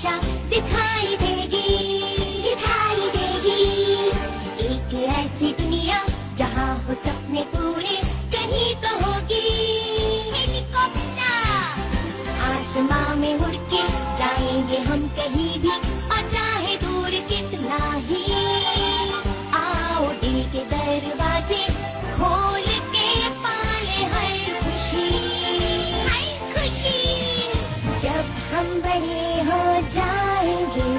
दिशा दिखाई देगी, दिखाई देगी। एक ऐसी दुनिया जहाँ हो सपने पूरे कहीं तो होगी। हेलीकॉप्टर आसमां में उड़ के जाएंगे हम कहीं भी, और चाहे दूर कितना ही। आओ दिल के दरवाजे खोल के पाले हर खुशी, हर खुशी। जब हम बड़े हो जाएंगे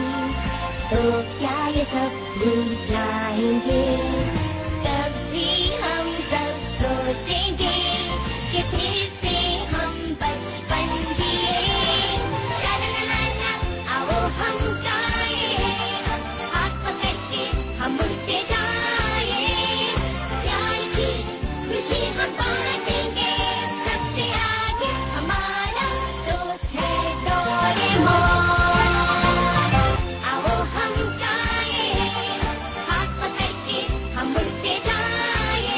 तो क्या ये सब भूल जाएंगे। तब भी हम सब सोचेंगे कि फिर से हम बचपन जिए। आओ हम गाए, हाथ पकड़ के हम उड़ते जाए। प्यार की खुशी हम बांटेंगे, सबसे आगे हमारा दोस्त है डोरेमोन। आओ हम गाए, हाथ पकड़ के हम उड़ते जाए।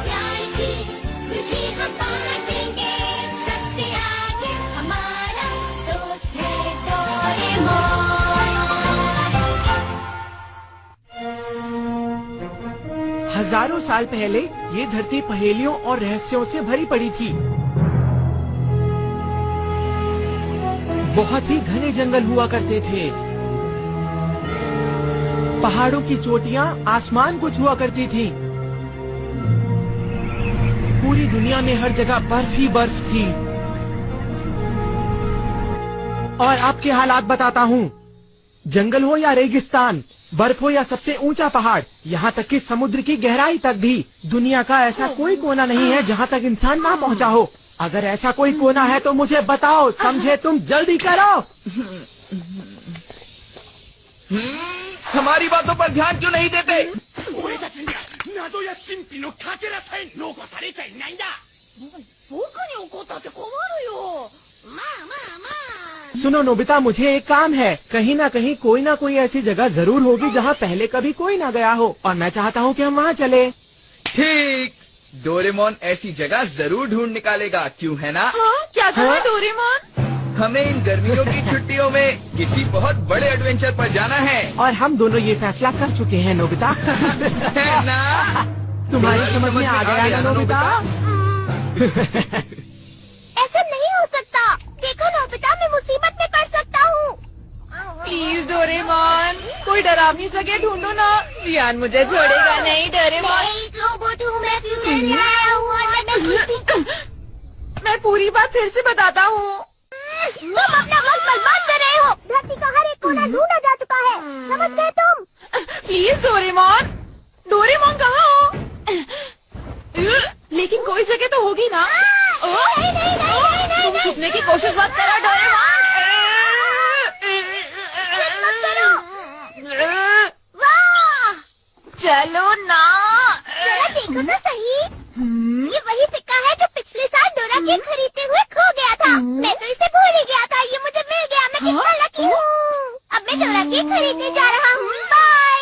प्यार की खुशी हम बांटेंगे, सबसे आगे हमारा दोस्त है डोरेमोन। हजारों साल पहले ये धरती पहेलियों और रहस्यों से भरी पड़ी थी। बहुत ही घने जंगल हुआ करते थे। पहाड़ों की चोटियां आसमान को छुआ करती थी। पूरी दुनिया में हर जगह बर्फ ही बर्फ थी। और आपके हालात बताता हूँ, जंगल हो या रेगिस्तान, बर्फ हो या सबसे ऊंचा पहाड़, यहाँ तक कि समुद्र की गहराई तक भी, दुनिया का ऐसा कोई कोना नहीं है जहाँ तक इंसान ना पहुँचा हो। अगर ऐसा कोई कोना है तो मुझे बताओ, समझे? तुम जल्दी करो। हमारी बातों पर ध्यान क्यों नहीं देते? सुनो नोबिता, मुझे एक काम है। कहीं ना कहीं कोई ना कोई ऐसी जगह जरूर होगी जहाँ पहले कभी कोई ना गया हो, और मैं चाहता हूँ कि हम वहाँ चले। ठीक, डोरेमोन ऐसी जगह जरूर ढूंढ निकालेगा, क्यों है ना? हाँ, क्या कहा डोरेमोन? हमें इन गर्मियों की छुट्टियों में किसी बहुत बड़े एडवेंचर पर जाना है। और हम दोनों ये फैसला कर चुके हैं नोबिता। है ना? तुम्हारी समझ में आ गया ना नोबिता? ऐसा नहीं हो सकता। देखो नोबिता, मैं मुसीबत में पड़ सकता हूँ। प्लीज डोरेमोन, कोई डरावनी जगह ढूंढो ना। जियान मुझे छोड़ेगा नहीं डोरेमोन। मैं एक रोबोट हूँ, मैं फ्यूचर में आया हूँ और मैं मैं पूरी बात फिर से बताता हूँ। तुम अपना वक्त बर्बाद कर रहे हो। धरती का हर एक कोना ढूंढा जा चुका है, समझ गए तुम? प्लीज डोरेमोन, डोरेमोन कहाँ हो? लेकिन कोई जगह तो होगी ना। नहीं, तुम छुपने की कोशिश मत करो डोरेमोन। चलो ना, जरा देखो तो सही। ये वही सिक्का है जो पिछले साल डोरा के खरीदते हुए खो गया था। मैं तो इसे भूल ही गया था, ये मुझे मिल गया। मैं कितना लकी हूँ। अब मैं डोरा के खरीदने जा रहा हूँ। बाय।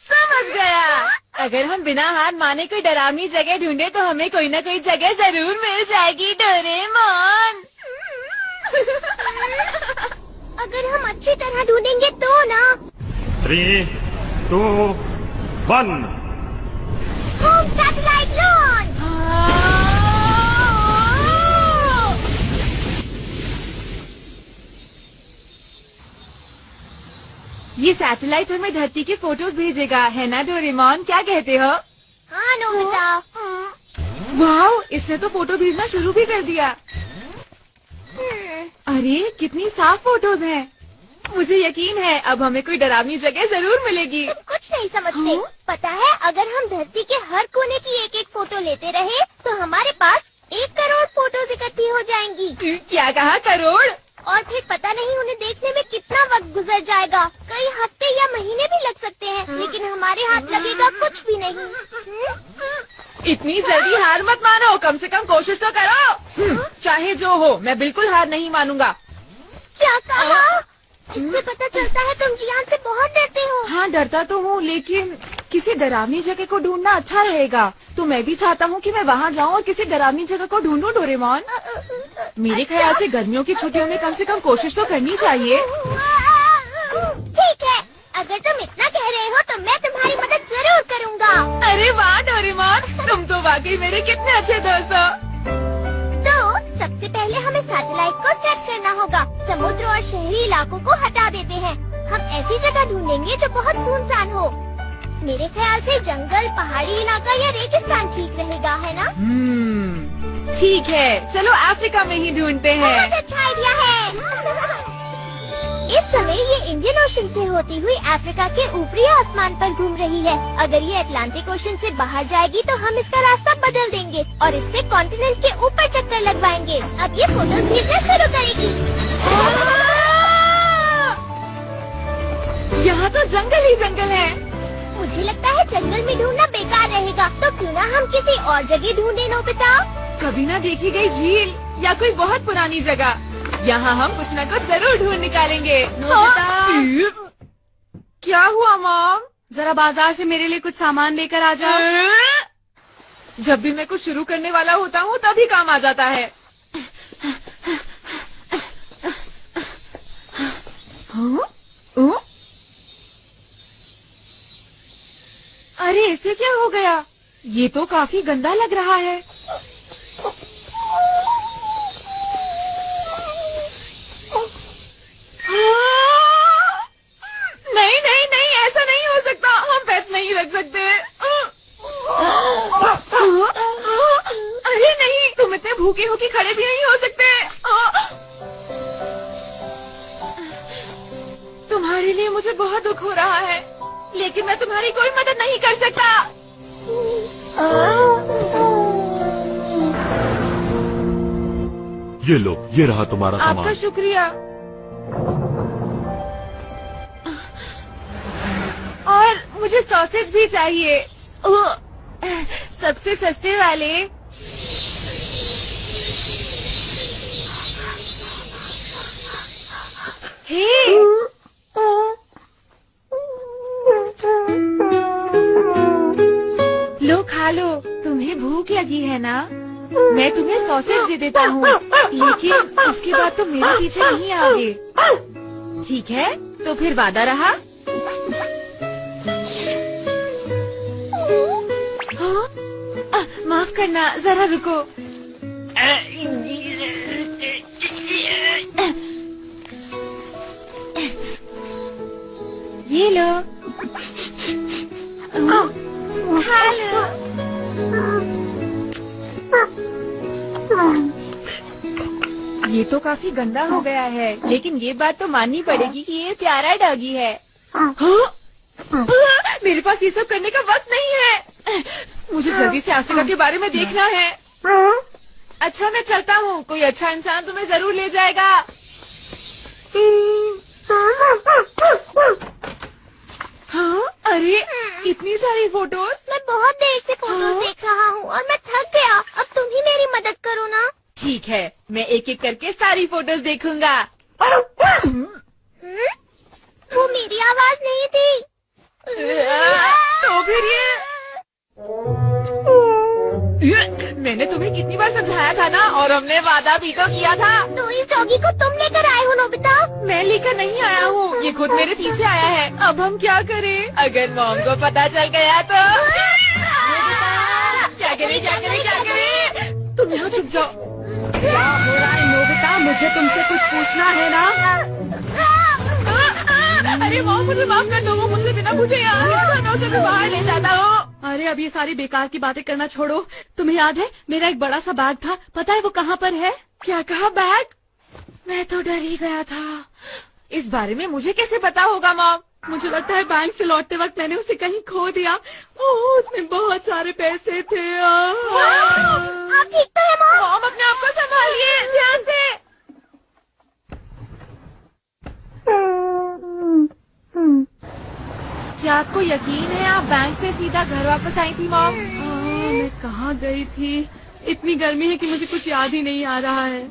समझ गया। अगर हम बिना हार माने कोई डरावनी जगह ढूंढे तो हमें कोई ना कोई जगह जरूर मिल जाएगी डोरेमोन। अगर हम अच्छी तरह ढूंढेंगे तो ना। 3, 2, 1। Home satellite launch. ये सैटेलाइट हमें धरती के फोटोज भेजेगा, है ना डोरेमोन? क्या कहते हो? हाँ नोबिता। वाह, इसने तो फोटो भेजना शुरू भी कर दिया। अरे कितनी साफ फोटोज हैं। मुझे यकीन है अब हमें कोई डरावनी जगह जरूर मिलेगी। तुम कुछ नहीं समझते। पता है, अगर हम धरती के हर कोने की एक एक फोटो लेते रहे तो हमारे पास 1 करोड़ फोटोज इकट्ठी हो जाएंगी। क्या कहा? करोड़? और फिर पता नहीं उन्हें देखने में कितना वक्त गुजर जाएगा। कई हफ्ते या महीने भी लग सकते हैं, लेकिन हमारे हाथ लगेगा कुछ भी नहीं। इतनी जल्दी हार मत मानो, कम से कम कोशिश तो करो। चाहे जो हो, मैं बिल्कुल हार नहीं मानूंगा। क्या कहा? इससे पता चलता है तुम जियान से बहुत डरते हो। हाँ डरता तो हूँ, लेकिन किसी डरावनी जगह को ढूंढना अच्छा रहेगा। तो मैं भी चाहता हूँ कि मैं वहाँ जाऊँ और किसी डरावनी जगह को ढूंढूं डोरेमोन। मेरे ख्याल से गर्मियों की छुट्टियों में कम से कम कोशिश तो करनी चाहिए। ठीक है, अगर तुम इतना कह रहे हो तो मैं तुम्हारी मदद जरूर करूँगा। अरे वाह डोरेमोन, तुम तो वाकई मेरे कितने अच्छे दोस्त हो। तो सबसे पहले हमें सैटेलाइट को सेट करना होगा। समुद्र और शहरी इलाकों को हटा देते हैं। हम ऐसी जगह ढूंढेंगे जो बहुत सुनसान हो। मेरे ख्याल से जंगल, पहाड़ी इलाका या रेगिस्तान ठीक रहेगा, है ना? ठीक है, चलो अफ्रीका में ही ढूंढते हैं। बहुत अच्छा आइडिया है। इस समय ये इंडियन ओशन से होती हुई अफ्रीका के ऊपरी आसमान पर घूम रही है। अगर ये अटलांटिक ओशन से बाहर जाएगी तो हम इसका रास्ता बदल देंगे और इससे कॉन्टिनेंट के ऊपर चक्कर लगवाएंगे। अब ये फोटोज भेजना शुरू करेगी। यहाँ तो जंगल ही जंगल है। मुझे लगता है जंगल में ढूंढना बेकार रहेगा, तो क्यों ना हम किसी और जगह ढूंढे नोबिता। कभी न देखी गई झील या कोई बहुत पुरानी जगह। यहाँ हम कुछ न कुछ जरूर ढूंढ निकालेंगे। क्या हुआ मॉम? जरा बाजार से मेरे लिए कुछ सामान लेकर आ जाओ। जब भी मैं कुछ शुरू करने वाला होता हूँ तभी काम आ जाता है। अरे ऐसे क्या हो गया? ये तो काफी गंदा लग रहा है। नहीं नहीं नहीं, ऐसा नहीं हो सकता। हम पेट्स नहीं रख सकते। अरे नहीं, तुम इतने भूखे हो कि खड़े भी नहीं हो सकते। तुम्हारे लिए मुझे बहुत दुख हो रहा है, लेकिन मैं तुम्हारी कोई मदद नहीं कर सकता। ये लो, ये रहा तुम्हारा सामान। आपका शुक्रिया। और मुझे सॉसेज भी चाहिए, सबसे सस्ते वाले। हे, लो खा लो, तुम्हें भूख लगी है ना? मैं तुम्हें सॉसेज दे देता हूँ, लेकिन उसके बाद तुम मेरे पीछे नहीं आओगे। ठीक है, तो फिर वादा रहा। माफ करना, जरा रुको। ये लो, खा लो। ये तो काफी गंदा हो गया है, लेकिन ये बात तो माननी पड़ेगी कि ये प्यारा डॉगी है। मेरे पास ये सब करने का वक्त नहीं है। मुझे जल्दी से अफ्रीका के बारे में देखना है। अच्छा, मैं चलता हूँ। कोई अच्छा इंसान तुम्हें जरूर ले जाएगा। हाँ, अरे इतनी सारी फोटोज। मैं बहुत देर से फोटोज देख रहा हूँ और मैं थक गया। अब तुम ही मेरी मदद करो ना। ठीक है, मैं एक एक करके सारी फोटोज देखूंगा। वो मेरी आवाज नहीं थी। तो फिर ये मैंने तुम्हें कितनी बार समझाया था ना, और हमने वादा भी तो किया था। तो इस डॉगी को तुम लेकर आए हो नोबिता? मैं लेकर नहीं आया हूँ, ये खुद मेरे पीछे आया है। अब हम क्या करें? अगर मॉम को पता चल गया तो क्या करें, क्या करें, क्या करें? तुम यहाँ छुप जाओ। क्या हो रहा है नोबिता? मुझे तुमसे कुछ पूछना है ना? अरे मॉम, मुझे माफ कर दो। वो मुझसे बिना पूछे यहाँ मैं उसे भी बाहर ले जाता हूँ। अरे अब ये सारी बेकार की बातें करना छोड़ो। तुम्हें याद है मेरा एक बड़ा सा बैग था, पता है वो कहाँ पर है? क्या कहा? बैग? मैं तो डर ही गया था। इस बारे में मुझे कैसे पता होगा मॉम? मुझे लगता है बैंक से लौटते वक्त मैंने उसे कहीं खो दिया। ओह, उसमें बहुत सारे पैसे थे। आप ठीक तो है मॉम? मॉम, अपने आप को संभालिए, ध्यान से। क्या आपको यकीन है आप बैंक से सीधा घर वापस आई थी मॉम? मैं कहाँ गई थी? इतनी गर्मी है कि मुझे कुछ याद ही नहीं आ रहा है।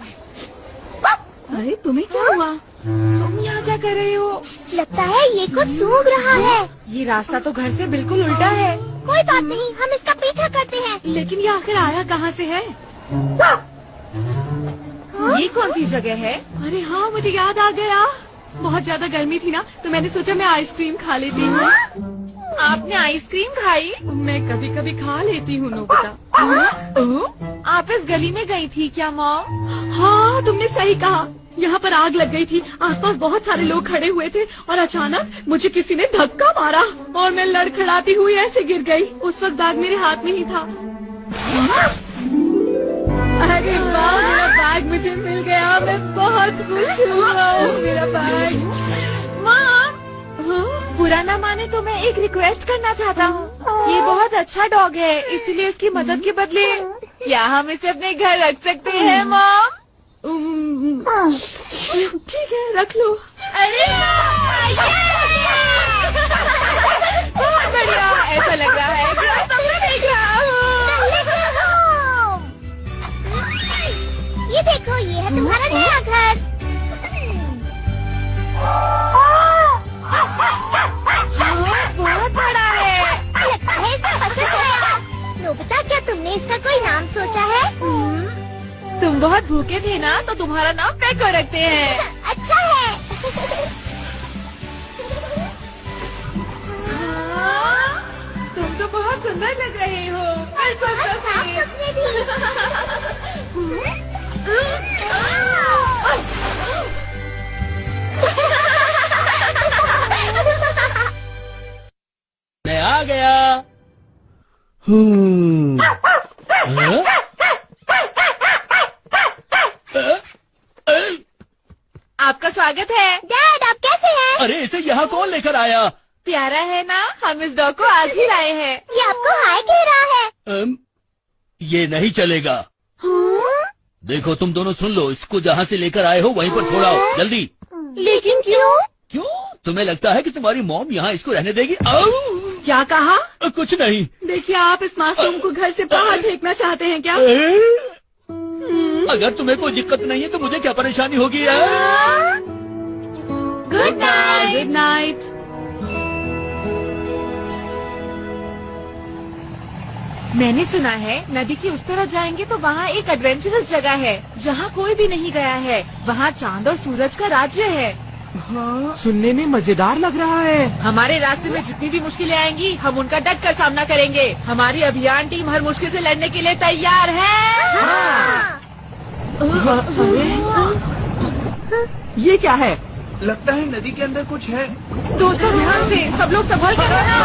अरे तुम्हें क्या हुआ? तुम तुम यहाँ क्या कर रहे हो? लगता है ये कुछ सूंघ रहा है। ये रास्ता तो घर से बिल्कुल उल्टा है। कोई बात नहीं, हम इसका पीछा करते हैं। लेकिन ये आखिर आया कहाँ से है? ये कौन सी जगह है? अरे हाँ, मुझे याद आ गया। बहुत ज्यादा गर्मी थी ना, तो मैंने सोचा मैं आइसक्रीम खा लेती हूँ। आपने आइसक्रीम खाई? मैं कभी कभी खा लेती हूँ नोबिता। आप इस गली में गई थी क्या मॉम? हाँ, तुमने सही कहा। यहाँ पर आग लग गई थी। आसपास बहुत सारे लोग खड़े हुए थे और अचानक मुझे किसी ने धक्का मारा और मैं लड़खड़ाती हुई ऐसे गिर गई। उस वक्त बैग मेरे हाथ में ही था। अरे वाह, मेरा बैग मुझे मिल गया। मैं बहुत खुश हूँ। मेरा बैग। माँ, बुरा ना माने तो मैं एक रिक्वेस्ट करना चाहता हूँ। ये बहुत अच्छा डॉग है, इसलिए इसकी मदद के बदले क्या हम इसे अपने घर रख सकते हैं मॉम? ठीक है, रख लो। अरे बहुत बढ़िया, ऐसा लग रहा है कि मैं सपना देख रहा हूँ। ये देखो, ये है तुम्हारा नया घर। हाँ, बहुत बड़ा है। लगता है इसे पसंद आया। नोबिता, क्या तुमने इसका कोई नाम सोचा है? तुम बहुत भूखे थे ना, तो तुम्हारा नाम पेको रखते हैं। अच्छा है। तुम तो बहुत सुंदर लग रहे हो। बिल्कुल तुमने भी। मैं आ गया। आपका स्वागत है। डैड, आप कैसे हैं? अरे, इसे यहाँ कौन लेकर आया? प्यारा है ना? हम इस डॉग को आज ही लाए हैं। ये आपको हाय कह रहा है। ये नहीं चलेगा। देखो, तुम दोनों सुन लो। इसको जहाँ से लेकर आए हो वहीं पर छोड़ाओ, जल्दी। लेकिन क्यों? क्यों? तुम्हें लगता है कि तुम्हारी मॉम यहाँ इसको रहने देगी? क्या कहा? कुछ नहीं। देखिए, आप इस मासूम को घर से बाहर फेंकना चाहते हैं क्या? अगर तुम्हें कोई दिक्कत नहीं है तो मुझे क्या परेशानी होगी? Good night. Good night. मैंने सुना है नदी की उस तरफ जाएंगे तो वहाँ एक एडवेंचरस जगह है जहाँ कोई भी नहीं गया है। वहाँ चांद और सूरज का राज्य है। हाँ, सुनने में मजेदार लग रहा है। हमारे रास्ते में जितनी भी मुश्किलें आएंगी, हम उनका डट कर सामना करेंगे। हमारी अभियान टीम हर मुश्किल से लड़ने के लिए तैयार है। ये क्या है? लगता है नदी के अंदर कुछ है। दोस्तों, ध्यान से, सब लोग संभल कर रहना।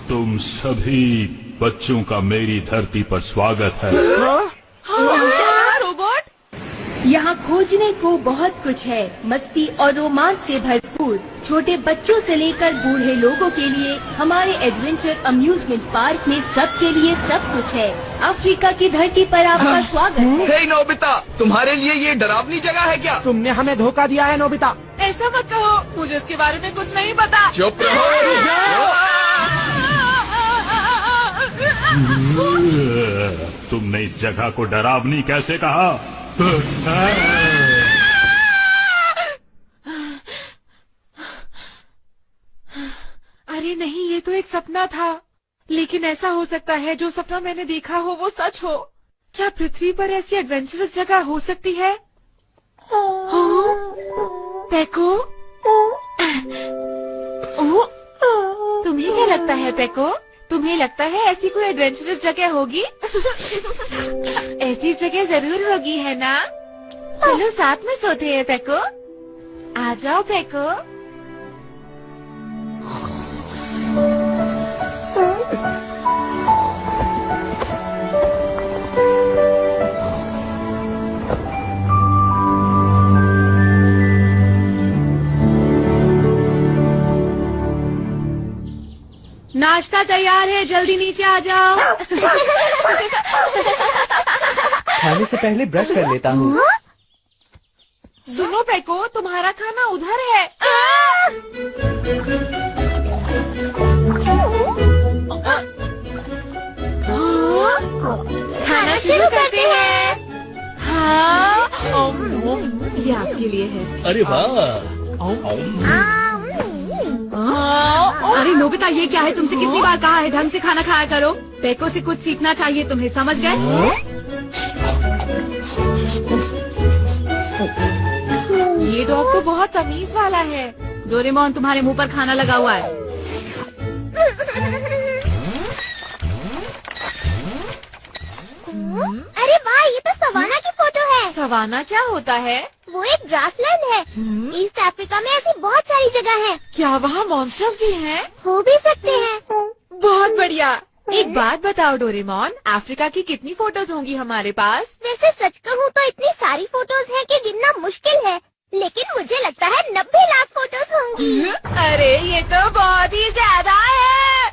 तुम सभी बच्चों का मेरी धरती पर स्वागत है। रोबोट, यहाँ खोजने को बहुत कुछ है। मस्ती और रोमांच से भरपूर। छोटे बच्चों से लेकर बूढ़े लोगों के लिए हमारे एडवेंचर अम्यूजमेंट पार्क में सबके लिए सब कुछ है। अफ्रीका की धरती पर आपका स्वागत है। हे नोबिता, तुम्हारे लिए ये डरावनी जगह है क्या? तुमने हमें धोखा दिया है नोबिता। ऐसा मत कहो, मुझे इसके बारे में कुछ नहीं पता। चुप रहो। तुमने इस जगह को डरावनी कैसे कहा? अरे नहीं, ये तो एक सपना था। लेकिन ऐसा हो सकता है जो सपना मैंने देखा हो वो सच हो। क्या पृथ्वी पर ऐसी एडवेंचरस जगह हो सकती है? पेको, तुम्हें क्या लगता है पेको? तुम्हें लगता है ऐसी कोई एडवेंचरस जगह होगी? ऐसी जगह जरूर होगी, है ना? चलो साथ में सोते हैं पेको। आ जाओ पेको। नाश्ता तैयार है, जल्दी नीचे आ जाओ। खाने से पहले ब्रश कर लेता हूँ। सुनो पेको, तुम्हारा खाना उधर है। अरे वाह। अरे नोबिता, ये क्या है? तुमसे कितनी बार कहा है ढंग से खाना खाया करो। पेको से कुछ सीखना चाहिए तुम्हें, समझ गए? ये डॉग तो बहुत तमीज वाला है। डोरेमोन, तुम्हारे मुंह पर खाना लगा हुआ है। अरे वाह, ये तो सवाना की फोटो है। सवाना क्या होता है? वो एक ग्रासलैंड है। ईस्ट अफ्रीका में ऐसी बहुत सारी जगह है। क्या वहाँ मॉन्स्टर्स भी हैं? हो भी सकते हैं। बहुत बढ़िया। एक बात बताओ डोरेमोन, अफ्रीका की कितनी फोटोज होंगी हमारे पास? वैसे सच कहूँ तो इतनी सारी फोटोज हैं कि गिनना मुश्किल है, लेकिन मुझे लगता है 90 लाख फोटोज होंगी। अरे ये तो बहुत ही ज्यादा है।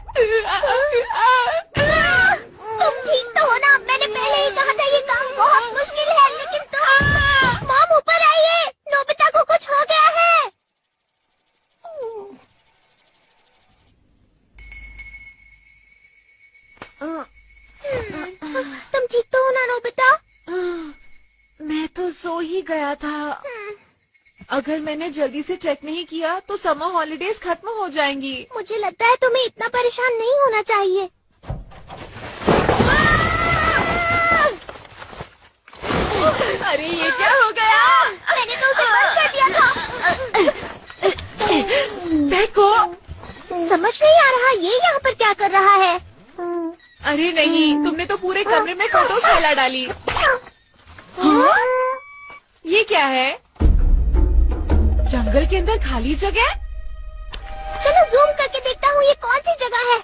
तुम ठीक तो हो ना? मैंने पहले ही कहा था ये काम बहुत मुश्किल है, लेकिन तुम। मॉम ऊपर आइए, नोबिता को कुछ हो गया है। तुम ठीक तो हो ना नोबिता? मैं तो सो ही गया था। अगर मैंने जल्दी से चेक नहीं किया तो समर हॉलिडेज खत्म हो जाएंगी। मुझे लगता है तुम्हें इतना परेशान नहीं होना चाहिए। अरे ये क्या हो गया? मैंने तो उसे बंद कर दिया था। पेको, समझ नहीं आ रहा ये यहाँ पर क्या कर रहा है। अरे नहीं, तुमने तो पूरे कमरे में फोटोज फैला डाली। हाँ? ये क्या है? जंगल के अंदर खाली जगह? चलो जूम करके देखता हूँ ये कौन सी जगह है।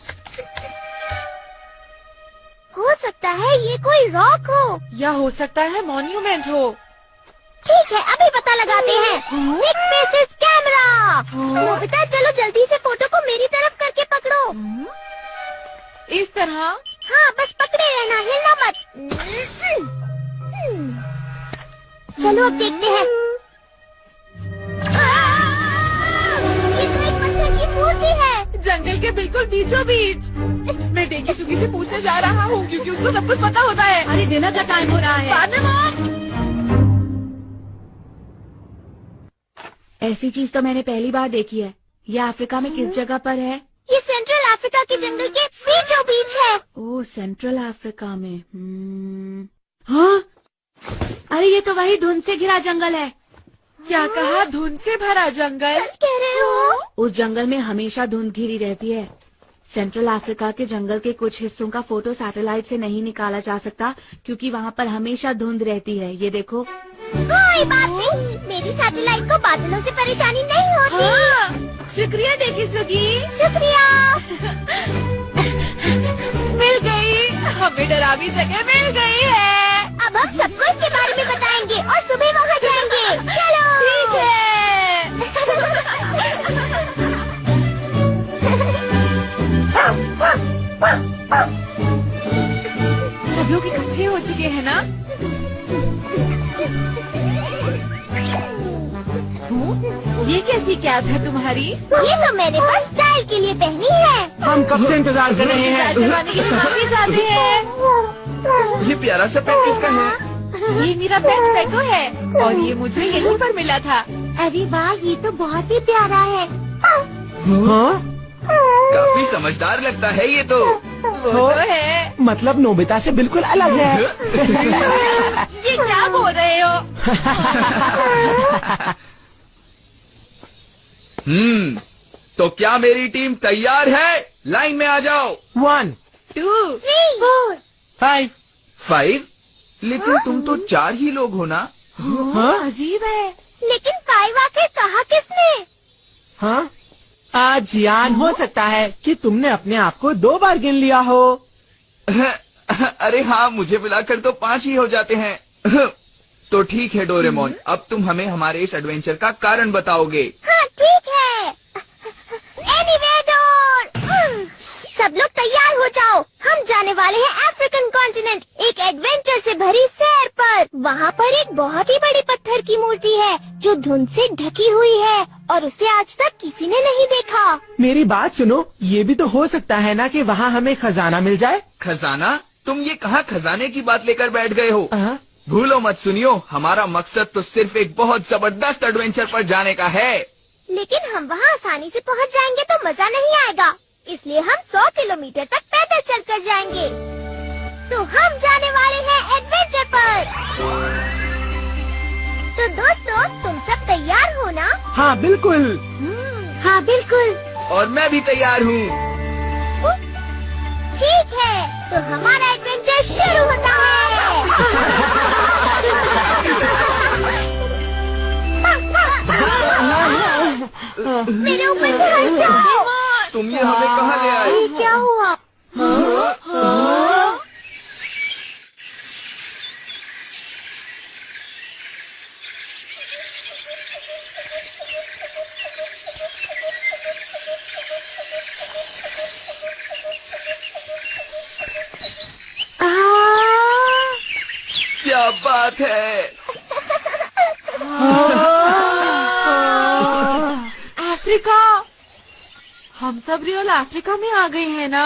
हो सकता है ये कोई रॉक हो, या हो सकता है मॉन्यूमेंट हो। ठीक है, अभी पता लगाते हैं। 6 फेसेस कैमरा। नोबिता, चलो जल्दी से फोटो को मेरी तरफ करके पकड़ो। इस तरह? हाँ, बस पकड़े रहना, हिलना मत। चलो अब देखते हैं। ये तो एक पत्थर की मूर्ति है। जंगल के बिल्कुल बीचों बीच। मैं डेगी सुगी से पूछने जा रहा हूँ क्योंकि उसको सब कुछ पता होता है। अरे डिनर का टाइम हो रहा है। बाद में मॉम। ऐसी चीज तो मैंने पहली बार देखी है। ये अफ्रीका में किस जगह पर है? ये सेंट्रल अफ्रीका के जंगल के बीचों बीच है। ओह, सेंट्रल अफ्रीका में। हाँ, अरे ये तो वही धुंध से घिरा जंगल है। क्या कहा? धुंध से भरा जंगल? सच कह रहे हो? उस जंगल में हमेशा धुंध घिरी रहती है। सेंट्रल अफ्रीका के जंगल के कुछ हिस्सों का फोटो सैटेलाइट से नहीं निकाला जा सकता क्योंकि वहाँ पर हमेशा धुंध रहती है। ये देखो। कोई बात नहीं, मेरी सैटेलाइट को बादलों से परेशानी नहीं होती। हाँ, शुक्रिया डेगी सुगी। शुक्रिया। मिल गई, हमें डरावनी जगह मिल गई है। अब हम सबको इसके बारे में बताएंगे और सुबह वहाँ जाएंगे। चलो। ठीक है। सब लोग इकट्ठे हो चुके हैं ना? ये कैसी कैप है तुम्हारी? ये तो मैंने फर्स्ट स्टाइल के लिए पहनी है। हम कब से इंतजार कर रहे हैं। करवाने के लिए काफी जाते हैं। ये प्यारा सा पेट किसका है? ये मेरा पेट पेको है और ये मुझे यहीं पर मिला था। अरे वाह, ये तो बहुत ही प्यारा है। हाँ? काफी समझदार लगता है ये तो। वो तो है। मतलब नोबिता से बिल्कुल अलग है। ये क्या बोल रहे हो? तो क्या मेरी टीम तैयार है? लाइन में आ जाओ। 1, 2, 3, 4। 5। 5? लेकिन तुम तो 4 ही लोग हो ना? हाँ? अजीब है। लेकिन 5 आखिर कहा किसने? हाँ? आज यान हो सकता है कि तुमने अपने आप को 2 बार गिन लिया हो। अरे हाँ, मुझे मिलाकर तो 5 ही हो जाते हैं। तो ठीक है डोरेमोन, अब तुम हमें हमारे इस एडवेंचर का कारण बताओगे। हाँ ठीक है। एनीवेडोर, सब लोग तैयार हो जाओ। हम जाने वाले हैं अफ्रीकन कॉन्टिनेंट, एक एडवेंचर से भरी सैर पर। वहाँ पर एक बहुत ही बड़ी पत्थर की मूर्ति है जो धुंध से ढकी हुई है और उसे आज तक किसी ने नहीं देखा। मेरी बात सुनो, ये भी तो हो सकता है ना कि वहाँ हमें खजाना मिल जाए। खजाना? तुम ये कहाँ खजाने की बात लेकर बैठ गए हो? भूलो मत सुनियो, हमारा मकसद तो सिर्फ एक बहुत जबरदस्त एडवेंचर पर जाने का है। लेकिन हम वहाँ आसानी से पहुँच जाएंगे तो मजा नहीं आएगा, इसलिए हम 100 किलोमीटर तक पैदल चलकर जाएंगे। तो हम जाने वाले हैं एडवेंचर पर। तो दोस्तों, तुम सब तैयार हो ना? हाँ बिल्कुल। हाँ बिल्कुल। और मैं भी तैयार हूँ। ठीक है, तो हमारा एडवेंचर शुरू होता है। मेरे ऊपर से हट जाओ। तुम ये हमें कहाँ ले आए? ये क्या हुआ? क्या बात है? अफ्रीका, हम सब रियल अफ्रीका में आ गए हैं ना?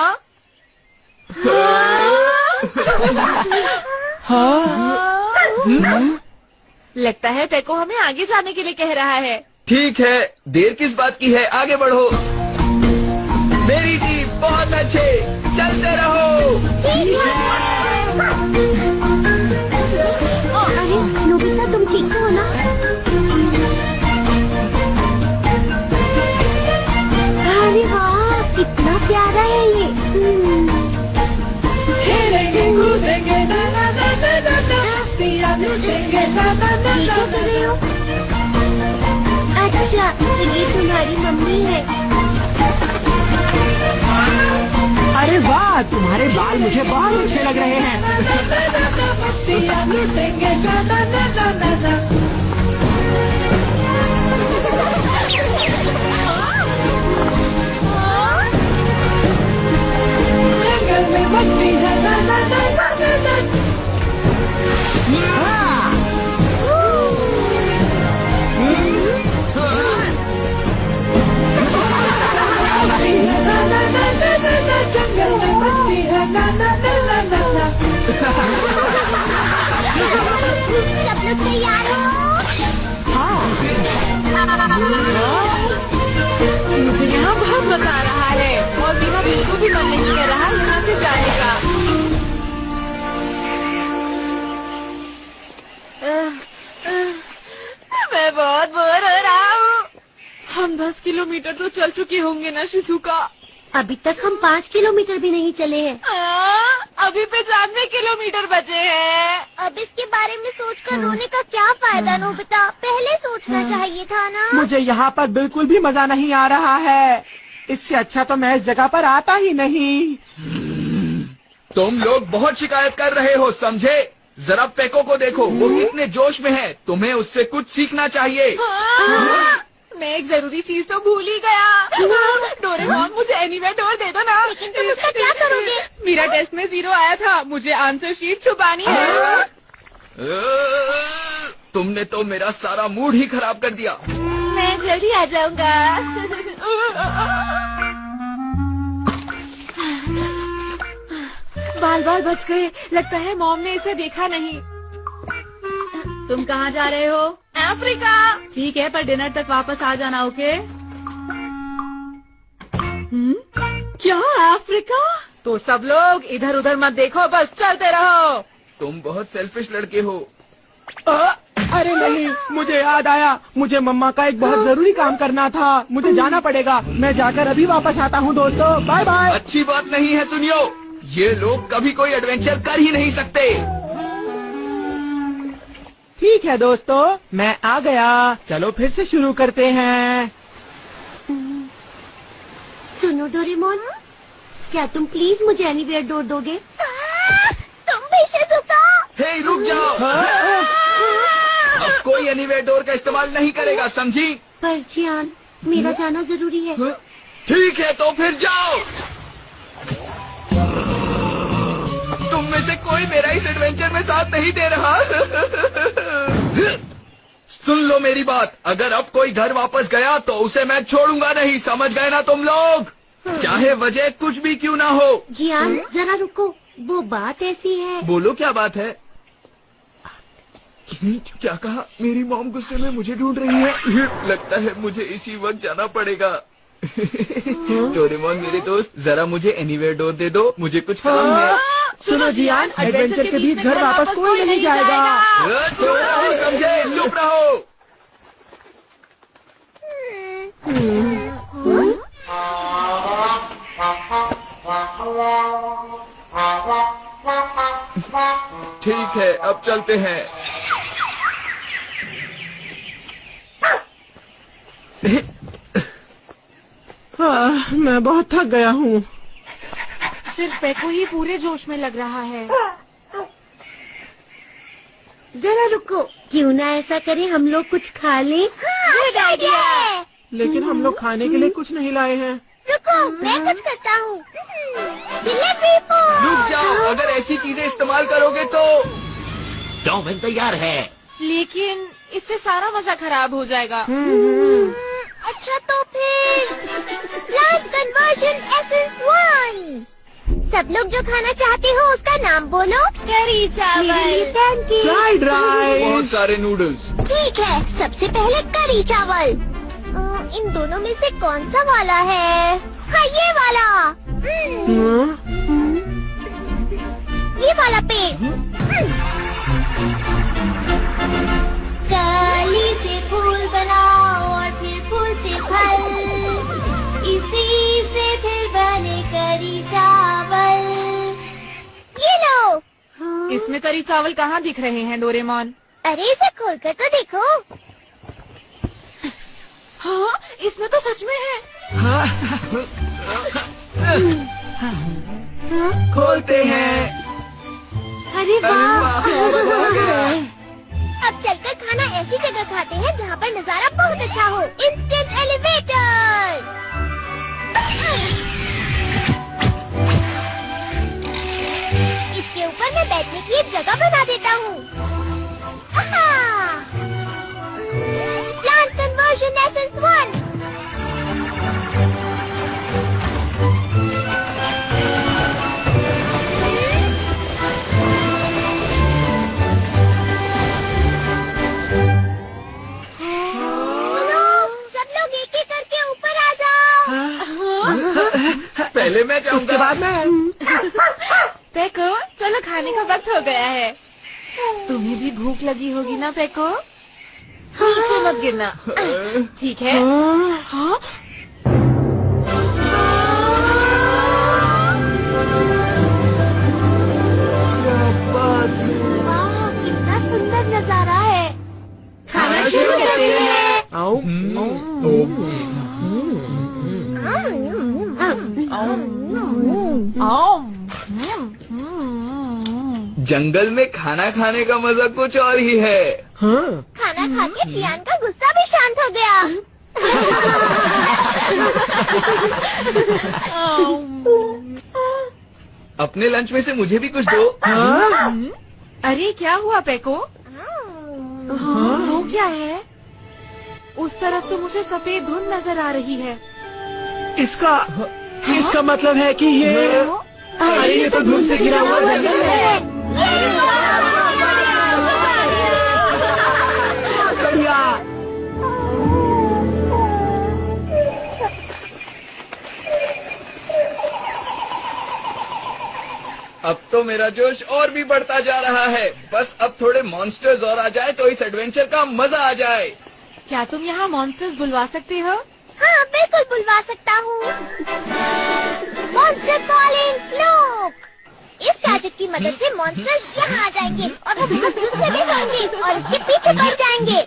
लगता है टेको हमें आगे जाने के लिए कह रहा है। ठीक है, देर किस बात की है, आगे बढ़ो। मेरी टीम बहुत अच्छे, चलते रहो। ठीक है। अरे नोबिता, तुम ठीक हो ना? अरे वाह, कितना प्यारा है ये। खेलेंगे कूदेंगे ना ना ना ना ना ना, मस्तियाँ लूटेंगे ना ना ना ये क्या कर रहे हो? अच्छा, ये तुम्हारी मम्मी है। अरे वाह, तुम्हारे बाल मुझे बहुत अच्छे लग रहे हैं। मस्तियाँ लूटेंगे ना ना ना ना ना ना। जंगल में मस्ती है ना ना ना ना ना ना। मस्ती है ना ना ना ना ना ना, जंगल में मस्ती है ना ना ना ना ना ना। सब लोग तैयार हो? मुझे यहाँ बहुत मजा आ रहा है और मेरा बिल्कुल भी मन नहीं कर रहा यहाँ से जाने का। मैं बहुत बोर हो रहा हूँ। हम 10 किलोमीटर तो चल चुके होंगे ना शिजुका? अभी तक हम 5 किलोमीटर भी नहीं चले हैं। अभी 95 किलोमीटर बचे हैं। अब इसके बारे में सोचकर रोने का क्या फायदा नोबिता? पहले सोचना चाहिए था ना। मुझे यहाँ पर बिल्कुल भी मजा नहीं आ रहा है। इससे अच्छा तो मैं इस जगह पर आता ही नहीं। तुम लोग बहुत शिकायत कर रहे हो, समझे? जरा पेको को देखो, वो कितने जोश में है। तुम्हें उससे कुछ सीखना चाहिए। मैं एक जरूरी चीज तो भूल ही गया। डोरेमोन, मुझे एनीवेयर डोर दे दो ना। लेकिन तुम उसका क्या करोगे? मेरा टेस्ट में 0 आया था, मुझे आंसर शीट छुपानी है। तुमने तो मेरा सारा मूड ही खराब कर दिया। मैं जल्दी आ जाऊंगा। बाल बाल बच गए। लगता है मॉम ने इसे देखा नहीं। तुम कहाँ जा रहे हो? अफ्रीका। ठीक है, पर डिनर तक वापस आ जाना, ओके? क्या अफ्रीका? तो सब लोग इधर उधर मत देखो, बस चलते रहो। तुम बहुत सेल्फिश लड़के हो। अरे नहीं, मुझे याद आया, मुझे मम्मा का एक बहुत जरूरी काम करना था। मुझे जाना पड़ेगा। मैं जाकर अभी वापस आता हूँ दोस्तों, बाय बाय। अच्छी बात नहीं है, सुनियो, ये लोग कभी कोई एडवेंचर कर ही नहीं सकते। ठीक है दोस्तों, मैं आ गया। चलो फिर से शुरू करते हैं। सुनो डोरेमोन, क्या तुम प्लीज मुझे एनीवेयर डोर दोगे? तुम भी शिजुका। हे रुक जाओ। अब कोई एनीवेयर डोर का इस्तेमाल नहीं करेगा, समझी? पर जियान, मेरा जाना जरूरी है। ठीक है, तो फिर जाओ। तुम में से कोई मेरा इस एडवेंचर में साथ नहीं दे रहा। सुन लो मेरी बात, अगर अब कोई घर वापस गया तो उसे मैं छोड़ूंगा नहीं, समझ गए ना तुम लोग? चाहे वजह कुछ भी क्यों ना हो। जियान, जरा रुको, वो बात ऐसी है। बोलो, क्या बात है? क्या कहा? मेरी मॉम गुस्से में मुझे ढूंढ रही है। लगता है मुझे इसी वक्त जाना पड़ेगा। डोरेमोन मेरे दोस्त, जरा मुझे एनीवेयर डोर दे दो, मुझे कुछ काम है। सुनो जियान, एडवेंचर के बीच घर वापस कोई नहीं जाएगा। चुप रहो, समझे? चुप रहो। ठीक है, अब चलते हैं। मैं बहुत थक गया हूँ। सिर्फ पेको ही पूरे जोश में लग रहा है। जरा रुको, क्यों ना ऐसा करें, हम लोग कुछ खा लें? Good idea. लेकिन हम लोग खाने के लिए कुछ नहीं लाए हैं। रुको, मैं कुछ करता हूँ। Delivery boy. रुक जाओ, अगर ऐसी चीजें इस्तेमाल करोगे तो। चाउमीन तैयार है। लेकिन इससे सारा मजा खराब हो जाएगा। अच्छा तो फिर प्लांट कन्वर्जन एसेंस 1। सब लोग जो खाना चाहते हो उसका नाम बोलो। करी चावल, पैनकेक, फ्राइड राइस, बहुत सारे नूडल्स। ठीक है, सबसे पहले करी चावल। इन दोनों में से कौन सा वाला है? हाँ, ये वाला। ये वाला पेड़। कली से फूल बनाओ और फिर फूल से फल, इसी से फिर बने करी चावल। ये लो। इसमें करी चावल कहाँ दिख रहे हैं डोरेमोन? अरे इसे खोलकर तो देखो। हाँ, इसमें तो सच में है। खोलते हैं। अरे वाह। वाह। अब चलकर खाना ऐसी जगह खाते हैं जहाँ पर नजारा बहुत अच्छा हो। Instant elevator. इसके ऊपर मैं बैठने की एक जगह बना देता हूँ। Plant conversion essence 1। पहले मैं जाऊंगा। उसके बाद मैं। पेको, चलो खाने का वक्त हो गया है। तुम्हें भी भूख लगी होगी ना पेको? नीचे मत गिरना। ठीक है। हाँ? वाह, कितना सुंदर नजारा है। खाना शुरू करते हैं। आओ। जंगल में खाना खाने का मजा कुछ और ही है। हाँ। खाना खा के जियान का गुस्सा भी शांत हो गया। अपने लंच में से मुझे भी कुछ दो। अरे क्या हुआ पेको? वो क्या है? उस तरफ तो मुझे सफेद धुंध नजर आ रही है। इसका मतलब है कि ये तो धुंध से घिरा हुआ जंगल है। बढ़िया। अब तो मेरा जोश और भी बढ़ता जा रहा है। बस अब थोड़े मॉन्स्टर्स और आ जाए तो इस एडवेंचर का मजा आ जाए। क्या तुम यहाँ मॉन्स्टर्स बुलवा सकते हो? हाँ, बिल्कुल बुलवा सकता हूँ। Monster calling loop. इस गैजेट की मदद से मॉन्स्टर्स यहाँ आ जाएंगे और वो बहुत गुस्से में होंगे और इसके पीछे पड़ जाएंगे।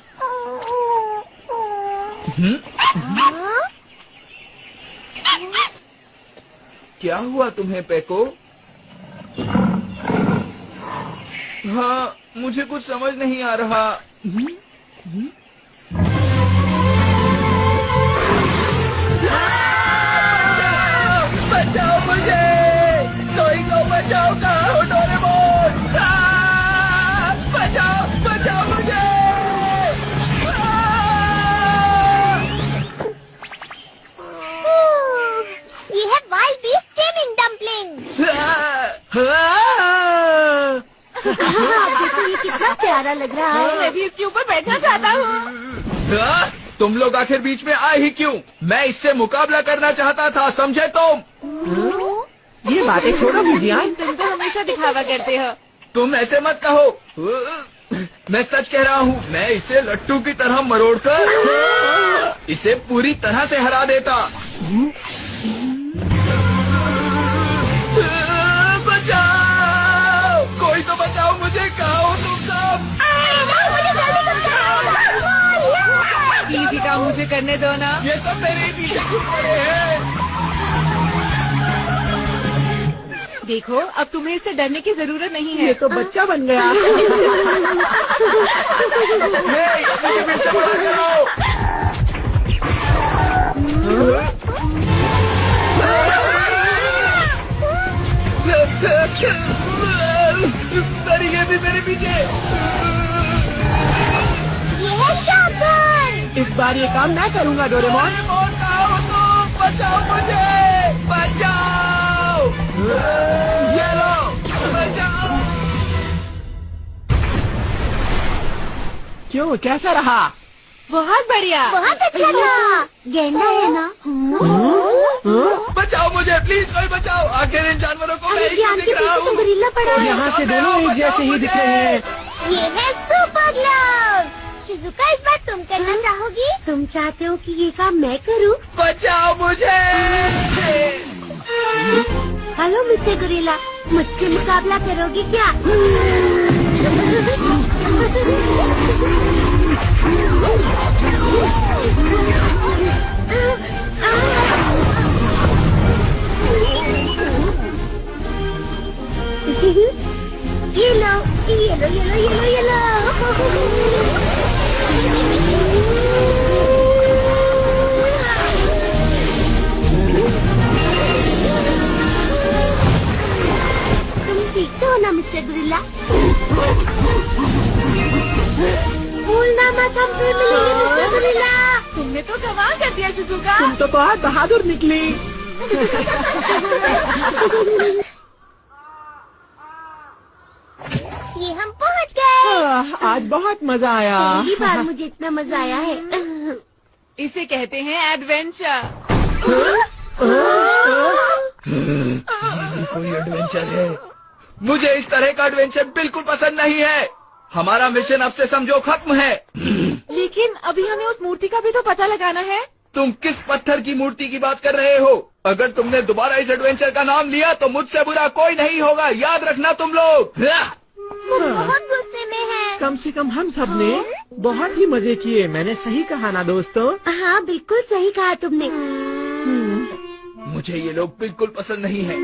क्या हुआ तुम्हें पेको? हाँ, मुझे कुछ समझ नहीं आ रहा। बचाओ मुझे! कोई को बचाओ! कहाँ हो डोरेमोन? बचाओ! बचाओ मुझे! ये है वाइल्ड बीस्ट डम्पलिंग। देखो ये कितना कितना प्यारा लग रहा है। मैं भी इसके ऊपर बैठना चाहता हूँ। तुम लोग आखिर बीच में आए ही क्यों? मैं इससे मुकाबला करना चाहता था, समझे तुम? ये बातें छोड़ो मीजियान। तुम तो हमेशा दिखावा करते हो। तुम ऐसे मत कहो। मैं सच कह रहा हूँ, मैं इसे लट्टू की तरह मरोड़कर इसे पूरी तरह से हरा देता। बचाओ, कोई तो बचाओ मुझे। कहाँ हो तुम सब? इसी काम मुझे करने दो ना। ये सब मेरे पीछे क्यों पड़े हैं? देखो, अब तुम्हें इससे डरने की जरूरत नहीं है। ये तो बच्चा बन गया। मुझे फिर से बड़ा करो। ये भी मेरे पीछे। ये है शॉटगन। इस बार ये काम मैं करूँगा डोरेमोन। कहाँ हो तुम? बचाओ मुझे, बचाओ। ये लो, बचाओ। क्यों, कैसा रहा? बहुत बढ़िया। बहुत अच्छा था। गेंडा है ना? बचाओ मुझे, प्लीज कोई बचाओ। आखिर इन जानवरों को मैं ही क्यों दिख रहा हूँ? गोरिल्ला पड़ा है। यहाँ से दोनों एक जैसे ही दिख रहे हैं। ये है सुपर ग्लव। शिजुका, इस बार तुम करना चाहोगी? तुम चाहते हो कि ये काम मैं करूं? बचाओ मुझे। हेलो मिस्टर गोरिल्ला, मुझसे मुकाबला करोगे क्या? ये लो, ये लो, ये लो, ये लो, ये लो। तुम ठीक हो ना मिस्टर गोरिल्ला? भूलना मत, हम फिर मिलेंगे मिस्टर गोरिल्ला। तुमने तो कमाल कर दिया शिजुका। तुम तो बहुत बहादुर निकली। ये हम पहुंच गए। आज बहुत मजा आया। पहली बार मुझे इतना मजा आया है। इसे कहते हैं एडवेंचर। कोई एडवेंचर है? मुझे इस तरह का एडवेंचर बिल्कुल पसंद नहीं है। हमारा मिशन अब से समझो खत्म है। लेकिन अभी हमें उस मूर्ति का भी तो पता लगाना है। तुम किस पत्थर की मूर्ति की बात कर रहे हो? अगर तुमने दोबारा इस एडवेंचर का नाम लिया तो मुझसे बुरा कोई नहीं होगा, याद रखना तुम लोग। वो बहुत गुस्से में है। कम से कम हम सब ने बहुत ही मजे किए। मैंने सही कहा ना दोस्तों? हाँ, बिल्कुल सही कहा तुमने। मुझे ये लोग बिल्कुल पसंद नहीं है।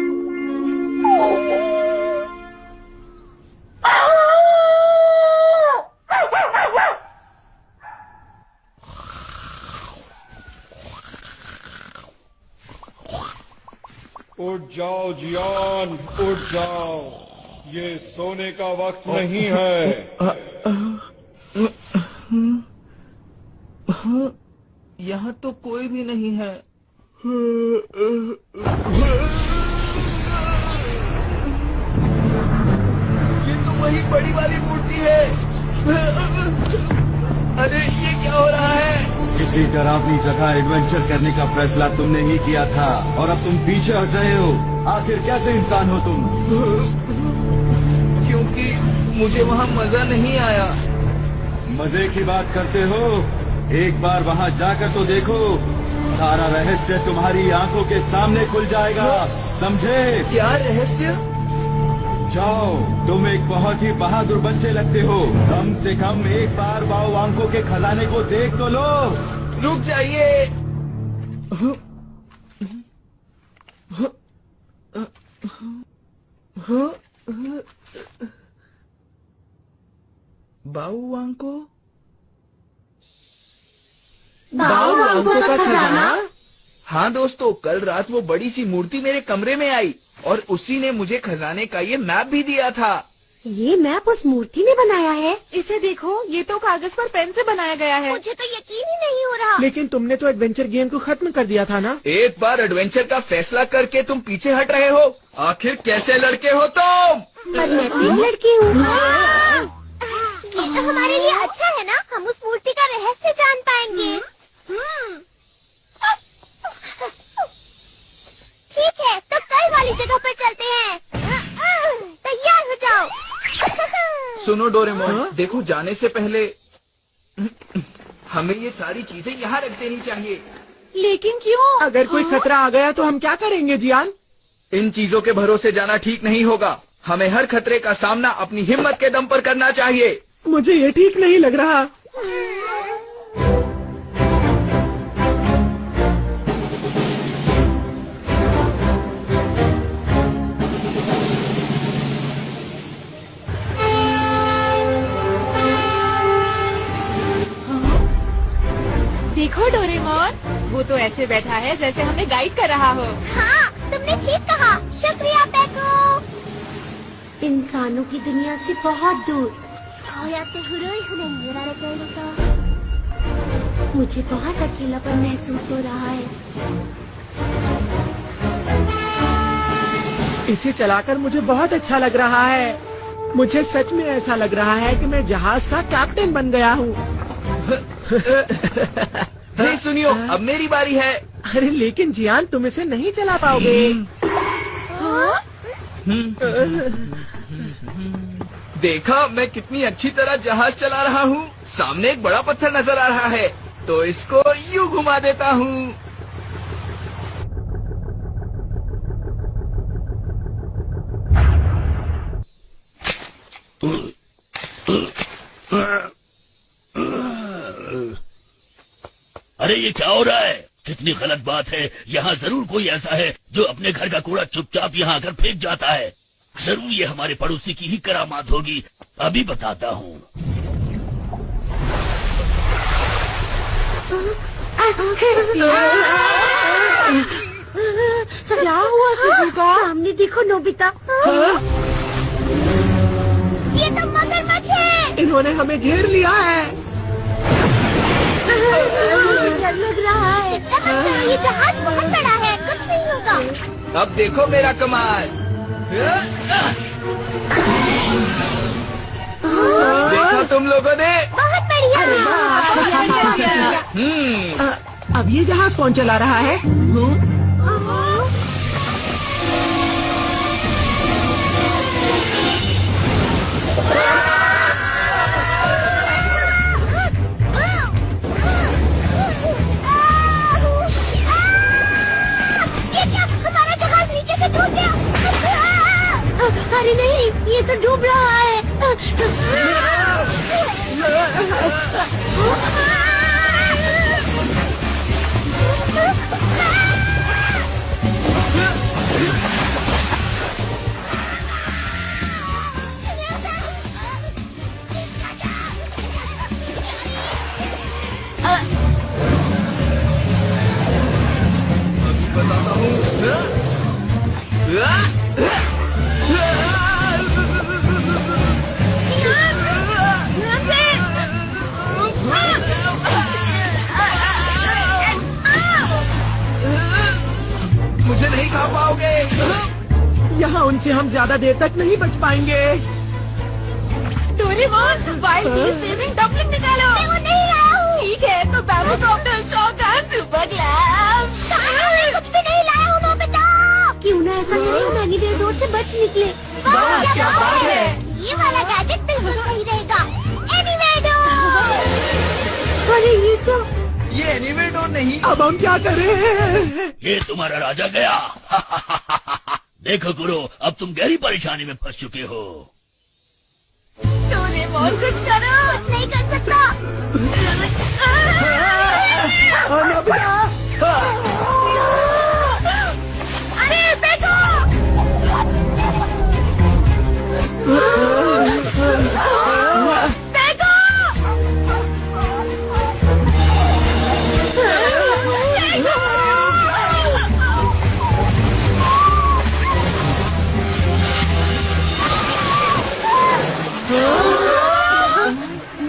उठ जाओ जियान, उठ जाओ। ये सोने का वक्त नहीं है। यहाँ तो कोई भी नहीं है। ये तो वही बड़ी वाली मूर्ति है। अरे ये क्या हो रहा है? किसी डरावनी जगह एडवेंचर करने का फैसला तुमने ही किया था और अब तुम पीछे हट रहे हो। आखिर कैसे इंसान हो तुम? क्योंकि मुझे वहाँ मजा नहीं आया। मजे की बात करते हो? एक बार वहाँ जाकर तो देखो, सारा रहस्य तुम्हारी आंखों के सामने खुल जाएगा, समझे? क्या रहस्य? जाओ, तुम एक बहुत ही बहादुर बच्चे लगते हो। कम से कम एक बार वाओ आंखों के खजाने को देख तो लो। रुक जाइए। बाऊ आंको? बाऊ आंखों का खजाना? हाँ दोस्तों, कल रात वो बड़ी सी मूर्ति मेरे कमरे में आई और उसी ने मुझे खजाने का ये मैप भी दिया था। ये मैप उस मूर्ति ने बनाया है? इसे देखो, ये तो कागज पर पेन से बनाया गया है। मुझे तो यकीन ही नहीं हो रहा। लेकिन तुमने तो एडवेंचर गेम को खत्म कर दिया था ना? एक बार एडवेंचर का फैसला करके तुम पीछे हट रहे हो। आखिर कैसे लड़के हो तुम? पर मैं तो लड़की हूँ। ये तो हमारे लिए अच्छा है ना, हम उस मूर्ति का रहस्य जान पाएंगे। ठीक है, तो कल वाली जगह पर चलते हैं। तैयार हो जाओ। सुनो डोरेमोन, देखो जाने से पहले हमें ये सारी चीजें यहाँ रख देनी चाहिए। लेकिन क्यों? अगर कोई खतरा आ गया तो हम क्या करेंगे जियान? इन चीजों के भरोसे जाना ठीक नहीं होगा। हमें हर खतरे का सामना अपनी हिम्मत के दम पर करना चाहिए। मुझे ये ठीक नहीं लग रहा। देखो डोरेमोन, वो तो ऐसे बैठा है जैसे हमें गाइड कर रहा हो। हाँ, तुमने ठीक कहा। शुक्रिया पेको। इंसानों की दुनिया से बहुत दूर। मुझे बहुत अकेलापन महसूस हो रहा है। इसे चलाकर मुझे बहुत अच्छा लग रहा है। मुझे सच में ऐसा लग रहा है कि मैं जहाज का कैप्टन बन गया हूँ। नहीं सुनियो, अब मेरी बारी है। अरे लेकिन जियान, तुम इसे नहीं चला पाओगे। देखा मैं कितनी अच्छी तरह जहाज चला रहा हूँ। सामने एक बड़ा पत्थर नजर आ रहा है, तो इसको यूं घुमा देता हूँ। अरे ये क्या हो रहा है? कितनी गलत बात है। यहाँ जरूर कोई ऐसा है जो अपने घर का कूड़ा चुपचाप यहाँ आकर फेंक जाता है। जरूर ये हमारे पड़ोसी की ही करामात होगी। अभी बताता हूँ। क्या हुआ शिजुका? सामने देखो नोबिता। ये तो मगरमच्छ है। इन्होंने हमें घेर लिया है। डर लग रहा है। ये जहाज बहुत बड़ा है, कुछ नहीं होगा। अब देखो मेरा कमाल। देखा तुम लोगों ने? बहुत बढ़िया। अब ये जहाज कौन चला रहा है? अरे नहीं, ये तो डूब रहा है। बताता हूँ। मुझे नहीं खा पाओगे। यहाँ उनसे हम ज्यादा देर तक नहीं बच पाएंगे। डोरेमोन, वाइल्ड बीस्ट बेबिंग डम्पलिंग निकालो। मैं वो नहीं लाया हूँ। ठीक है, तो bamboo copter, shotgun, super glam. मैं कुछ भी नहीं लाया हूँ नोबिता। क्यों ना ऐसा करें, हम एनीवेयर से बच निकले। क्या बात है? ये वाला गैजेट बिल्कुल सही रहेगा। एनीवेयर। अरे ये एनीवेयर नहीं। अब हम क्या करें? ये तुम्हारा राजा गया। देखो गुरु, अब तुम गहरी परेशानी में फंस चुके हो। डोरेमोन कुछ करो। कुछ नहीं कर सकता। अरे देखो।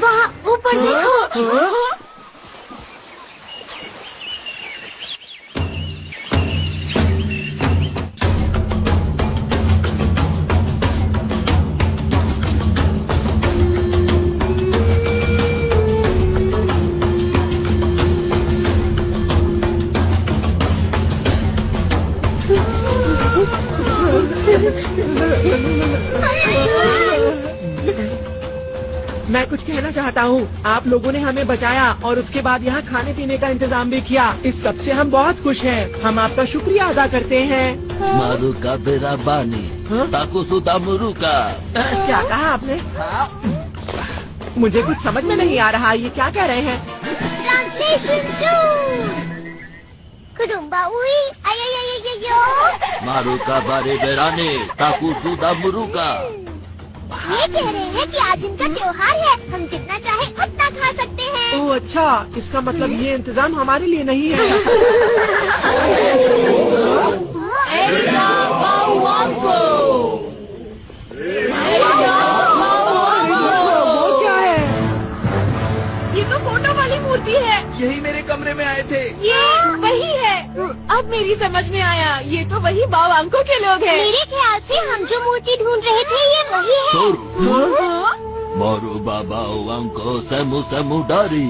वहाँ ऊपर देखो। मैं कुछ कहना चाहता हूँ। आप लोगों ने हमें बचाया और उसके बाद यहाँ खाने पीने का इंतजाम भी किया। इस सब से हम बहुत खुश हैं। हम आपका शुक्रिया अदा करते हैं। मारुका बेराबानी ताकुसुदा मुरुका। क्या कहा आपने? मुझे कुछ समझ में नहीं आ रहा। ये क्या कह रहे हैं? ट्रांसलेशन 2 कुडुम्बा उई आयो मारुका बारे बेरानी ताकुसुदा मुरुका। ये कह रहे हैं कि आज इनका त्योहार है, हम जितना चाहे उतना खा सकते हैं। ओह अच्छा, इसका मतलब ये इंतजाम हमारे लिए नहीं है। वो क्या है? ये तो फोटो वाली मूर्ति है। यही मेरे कमरे में आए थे। ये वही है। अब मेरी समझ में आया, ये तो वही बावांको के लोग हैं। मेरे ख्याल से हम जो मूर्ति ढूंढ रहे थे ये वही है। मारू बाबा वांको सेमु सेमु डारी।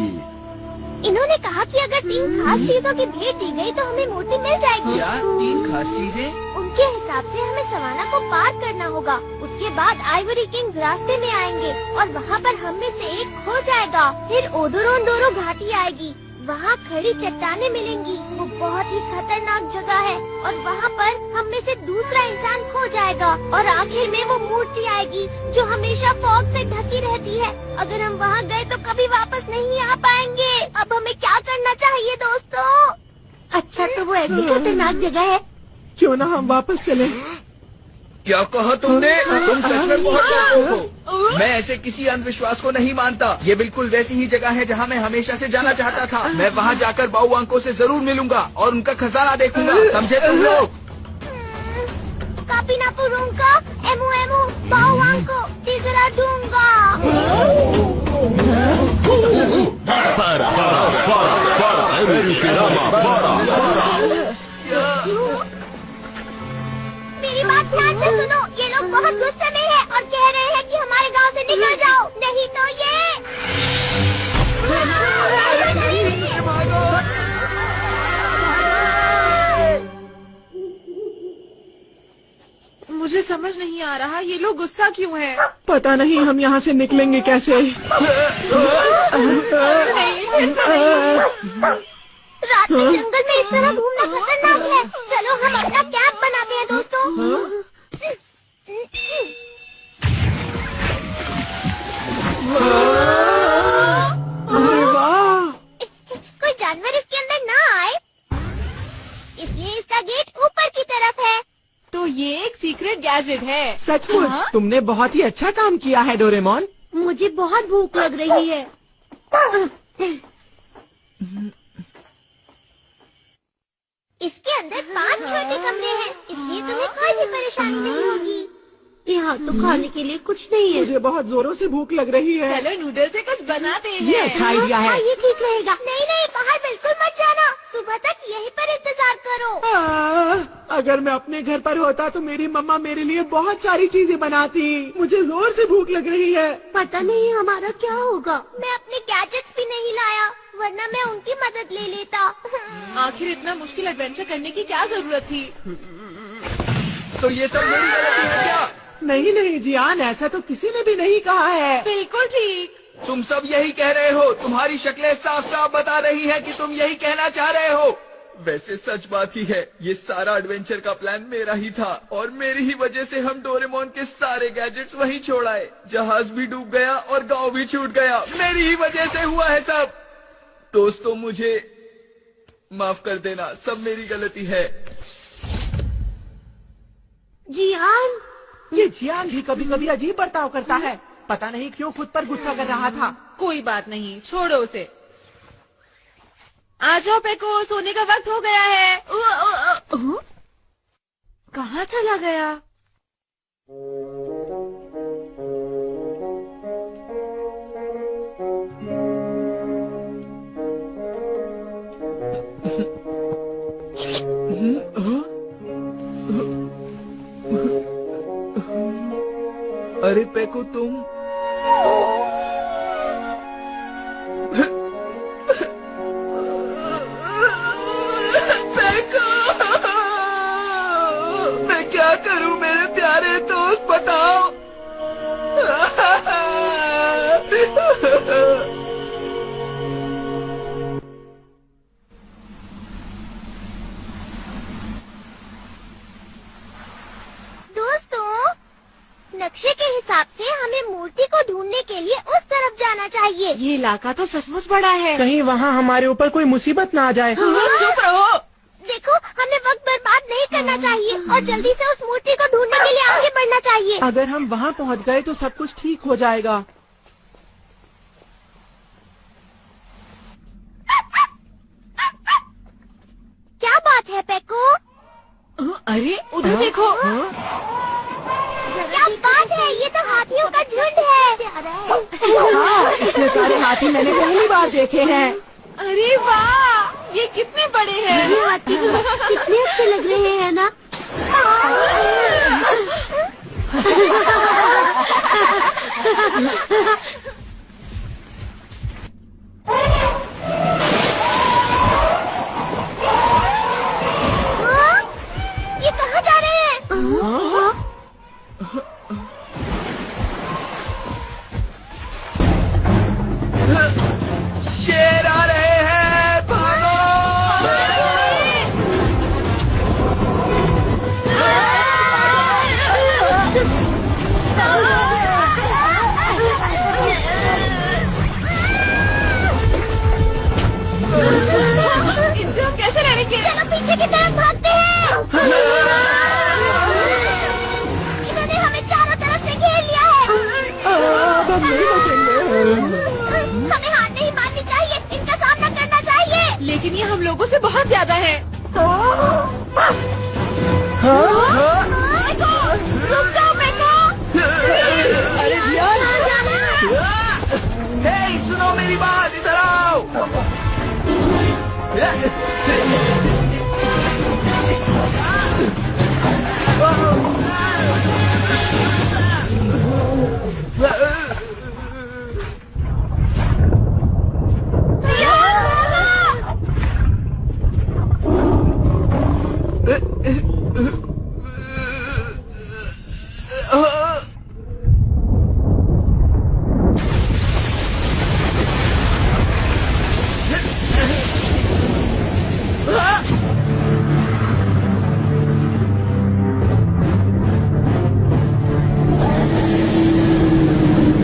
इन्होंने कहा कि अगर 3 खास चीजों की भेंट दी गई तो हमें मूर्ति मिल जाएगी। क्या 3 खास चीजें? उनके हिसाब से हमें सवाना को पार करना होगा। उसके बाद आइवरी किंग्स रास्ते में आएंगे और वहाँ पर हम में से एक खो जाएगा। फिर ओडोरोंडोरो घाटी आएगी, वहाँ खड़ी चट्टानें मिलेंगी। वो बहुत ही खतरनाक जगह है और वहाँ पर हम में से दूसरा इंसान खो जाएगा और आखिर में वो मूर्ति आएगी जो हमेशा फॉग से ढकी रहती है। अगर हम वहाँ गए तो कभी वापस नहीं आ पाएंगे। अब हमें क्या करना चाहिए दोस्तों? अच्छा तो वो ऐसी खतरनाक जगह है। क्यों ना हम वापस चले? क्या कहा तुमने? तुम सच में बहुत डरपोक हो। मैं ऐसे किसी अंधविश्वास को नहीं मानता। ये बिल्कुल वैसी ही जगह है जहाँ मैं हमेशा से जाना चाहता था। मैं वहाँ जाकर बाउवांको से जरूर मिलूंगा और उनका खजाना देखूंगा। समझे तुम लोग? कापिनापुरुंका एमु एमु बाउवांको तीसरा दूंगा। मेरी बात ध्यान से सुनो। ये लोग बहुत गुस्से में हैं और कह रहे हैं कि हमारे गांव से निकल जाओ, नहीं तो ये। मुझे समझ नहीं आ रहा ये लोग गुस्सा क्यों है। पता नहीं हम यहाँ से निकलेंगे कैसे। रात में जंगल में इस तरह घूमना खतरनाक है। चलो हम अपना कैंप बनाते हैं दोस्तों। अरे वाह! कोई जानवर इसके अंदर ना आए, इसलिए इसका गेट ऊपर की तरफ है। तो ये एक सीक्रेट गैजेट है। सचमुच तुमने बहुत ही अच्छा काम किया है डोरेमोन। मुझे बहुत भूख लग रही है। इसके अंदर 5 छोटे कमरे हैं, इसलिए तुम्हें कोई भी परेशानी नहीं होगी। यहाँ तो खाने के लिए कुछ नहीं है। मुझे बहुत जोरों से भूख लग रही है। चलो नूडल से कुछ बनाते हैं। ये अच्छा आइडिया है। ये ठीक रहेगा। नहीं नहीं, बाहर बिल्कुल मत जाना। सुबह तक यहीं पर इंतजार करो। अगर मैं अपने घर पर होता तो मेरी मम्मा मेरे लिए बहुत सारी चीजें बनाती। मुझे जोर से भूख लग रही है। पता नहीं हमारा क्या होगा। मैं अपने गैजेट्स भी नहीं लाया, वरना मैं उनकी मदद ले लेता। आखिर इतना मुश्किल एडवेंचर करने की क्या जरूरत थी? तो ये सब मेरी गलती है क्या? नहीं नहीं जियान, ऐसा तो किसी ने भी नहीं कहा है। बिल्कुल ठीक। तुम सब यही कह रहे हो। तुम्हारी शक्लें साफ साफ बता रही हैं कि तुम यही कहना चाह रहे हो। वैसे सच बात ही है, ये सारा एडवेंचर का प्लान मेरा ही था और मेरी ही वजह से हम डोरेमोन के सारे गैजेट्स वहीं छोड़ आए। जहाज भी डूब गया और गांव भी छूट गया। मेरी ही वजह से हुआ है सब। दोस्तों मुझे माफ कर देना, सब मेरी गलती है। जियान, ये जियान भी कभी कभी अजीब बर्ताव करता है। पता नहीं क्यों खुद पर गुस्सा कर रहा था। कोई बात नहीं, छोड़ो उसे। आ जाओ पेको, सोने का वक्त हो गया है। कहाँ चला गया? अरे पेको तुम पेको, मैं क्या करूं मेरे प्यारे नक्शे के हिसाब से हमें मूर्ति को ढूंढने के लिए उस तरफ जाना चाहिए। ये इलाका तो सचमुच बड़ा है। कहीं वहाँ हमारे ऊपर कोई मुसीबत ना आ जाए। चुप रहो। देखो, हमें वक्त बर्बाद नहीं करना चाहिए और जल्दी से उस मूर्ति को ढूंढने के लिए आगे बढ़ना चाहिए। अगर हम वहाँ पहुँच गए तो सब कुछ ठीक हो जाएगा। क्या बात है पेको? अरे उधर देखो। क्या बात है, ये तो हाथियों का झुंड है। हाँ, इतने सारे हाथी मैंने पहली बार देखे हैं। अरे वाह, ये कितने बड़े हैं। ये हाथी कितने अच्छे लग रहे हैं ना। ये कहाँ जा रहे हैं? शेर आ रहे हैं, भागो! इनसे हम कैसे लड़ेंगे? चलो पीछे की तरफ भागते हैं। इन्होंने हमें चारों तरफ से घेर लिया है। अब हम नहीं बचेंगे। हमें हार नहीं माननी चाहिए, इनका सामना करना चाहिए। लेकिन ये हम लोगों से बहुत ज्यादा है। रुक जाओ पेको। अरे जियान! हे, सुनो मेरी बात, इधर आओ।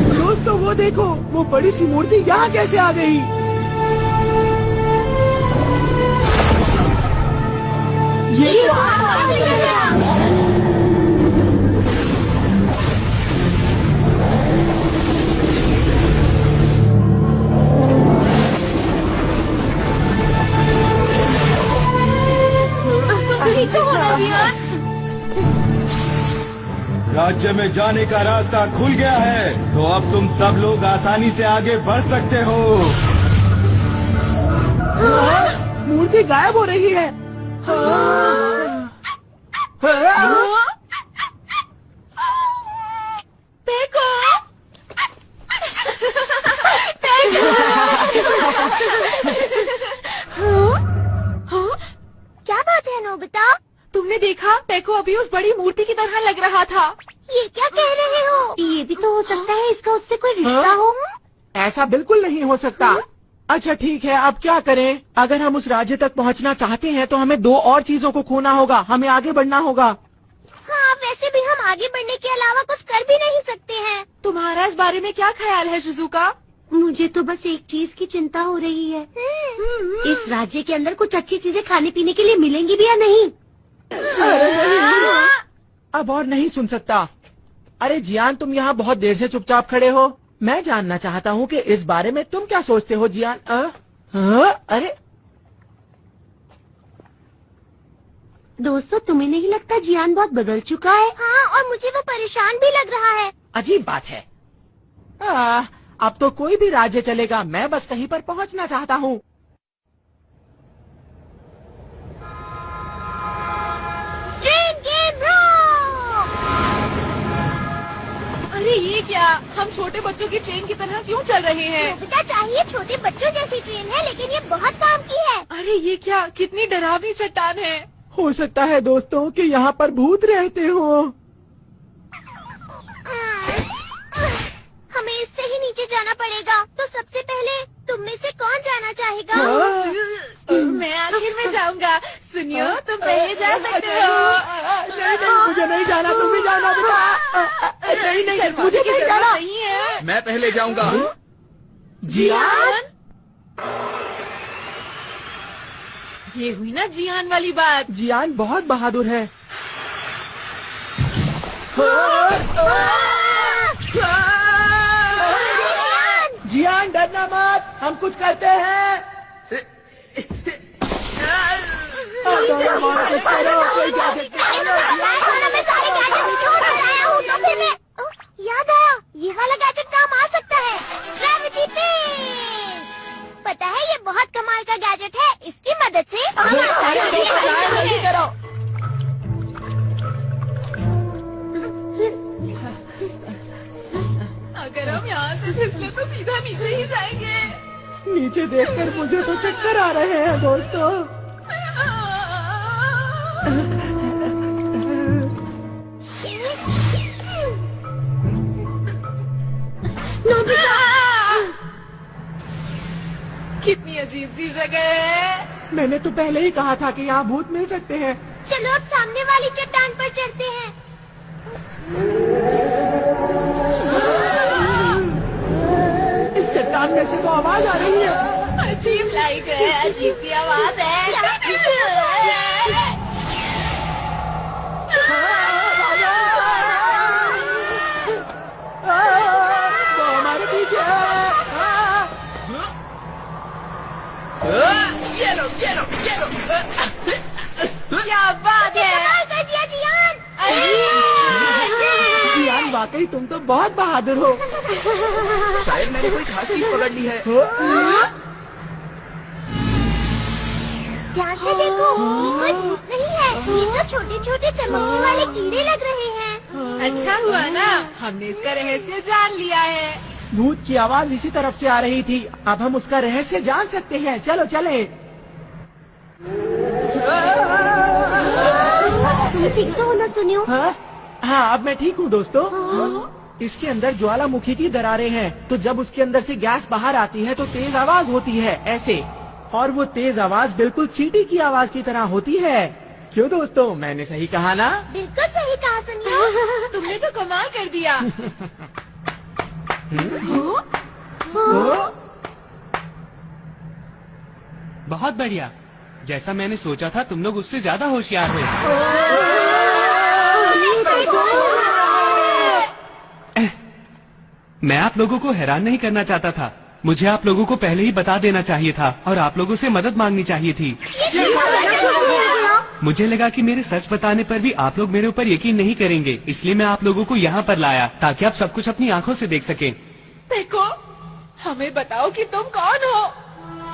दोस्तों वो देखो, वो बड़ी सी मूर्ति यहाँ कैसे आ गई? ये राज्य में जाने का रास्ता खुल गया है, तो अब तुम सब लोग आसानी से आगे बढ़ सकते हो। मूर्ति गायब हो रही है। पेको! क्या बात है नोबिता? तुमने देखा, पेको अभी उस बड़ी मूर्ति की तरह लग रहा था। ये क्या कह रहे हो? ये भी तो हो सकता है इसका उससे कोई रिश्ता हो। ऐसा बिल्कुल नहीं हो सकता। अच्छा ठीक है, अब क्या करें? अगर हम उस राज्य तक पहुंचना चाहते हैं तो हमें 2 और चीजों को खोना होगा। हमें आगे बढ़ना होगा। हाँ, वैसे भी हम आगे बढ़ने के अलावा कुछ कर भी नहीं सकते हैं। तुम्हारा इस बारे में क्या ख्याल है शिजुका? मुझे तो बस एक चीज की चिंता हो रही है। इस राज्य के अंदर कुछ अच्छी चीजें खाने पीने के लिए मिलेंगी भी या नहीं? अब और नहीं सुन सकता। अरे जियान, तुम यहाँ बहुत देर से चुपचाप खड़े हो। मैं जानना चाहता हूँ कि इस बारे में तुम क्या सोचते हो जियान? अरे दोस्तों, तुम्हें नहीं लगता जियान बहुत बदल चुका है? हाँ, और मुझे वो परेशान भी लग रहा है। अजीब बात है। अब तो कोई भी राज्य चलेगा, मैं बस कहीं पर पहुँचना चाहता हूँ। Train game rock! अरे ये क्या? हम छोटे बच्चों की ट्रेन की तरह क्यों चल रहे हैं? नोबिता चाहिए छोटे बच्चों जैसी ट्रेन है, लेकिन ये बहुत काम की है। अरे ये क्या? कितनी डरावनी चट्टान है। हो सकता है दोस्तों कि यहाँ पर भूत रहते हो। हमें इससे ही नीचे जाना पड़ेगा। तो सबसे पहले तुम में से कौन जाना चाहेगा? मैं आखिर में जाऊंगा। सुनियो, तुम पहले जा सकते हो। नहीं, मुझे नहीं जाना, तुम ही जाना बेटा। नहीं, शर्माने मुझे की नहीं जरूरत जाना। नहीं है। मैं पहले जाऊंगा। जियान, ये हुई ना जियान वाली बात। जियान बहुत बहादुर है। जियान डरना मत, हम कुछ करते हैं। डोरेमोन, कुछ करो, कोई गैजेट निकालो। मैं सारे गैजेट्स छोड़ कर आया हूँ, तो फिर मैं याद आया, ये वाला गैजेट काम आ सकता है। Gravity pen. पता है ये बहुत कमाल का गैजेट है, इसकी मदद से जल्दी करो। अगर हम यहाँ से फिसले तो सीधा नीचे ही जाएंगे। नीचे देखकर मुझे तो चक्कर आ रहे हैं दोस्तों। कितनी अजीब सी जगह है। मैंने तो पहले ही कहा था कि यहाँ भूत मिल सकते हैं। चलो अब सामने वाली चट्टान पर चढ़ते हैं। इस चट्टान में से तो आवाज आ रही है। अजीब लाइट है, अजीब सी आवाज है। वो हमारे पीछे है। ये लो। क्या बात है। कमाल कर दिया जियान। जियान, वाकई तुम तो बहुत बहादुर हो। शायद मैंने कोई खास चीज पकड़ ली है। ध्यान से देखो, ये कोई भूत नहीं है, ये तो छोटे छोटे चमकने वाले कीड़े लग रहे हैं। अच्छा हुआ ना, हमने इसका रहस्य जान लिया है। भूत की आवाज इसी तरफ से आ रही थी। अब हम उसका रहस्य जान सकते हैं। चलो चले। तुम ठीक से हो ना सुनियो? हाँ, अब मैं ठीक हूँ दोस्तों। इसके अंदर ज्वालामुखी की दरारें हैं, तो जब उसके अंदर से गैस बाहर आती है तो तेज आवाज होती है ऐसे, और वो तेज आवाज बिल्कुल सीटी की आवाज की तरह होती है। क्यों दोस्तों, मैंने सही कहा ना? बिल्कुल सही कहा सुनियो। तुमने तो कमाल कर दिया। बहुत बढ़िया। जैसा मैंने सोचा था, तुम लोग उससे ज्यादा होशियार हो। मैं आप लोगों को हैरान नहीं करना चाहता था। मुझे आप लोगों को पहले ही बता देना चाहिए था और आप लोगों से मदद मांगनी चाहिए थी। मुझे लगा कि मेरे सच बताने पर भी आप लोग मेरे ऊपर यकीन नहीं करेंगे, इसलिए मैं आप लोगों को यहाँ पर लाया ताकि आप सब कुछ अपनी आंखों से देख सकें। देखो, हमें बताओ कि तुम कौन हो।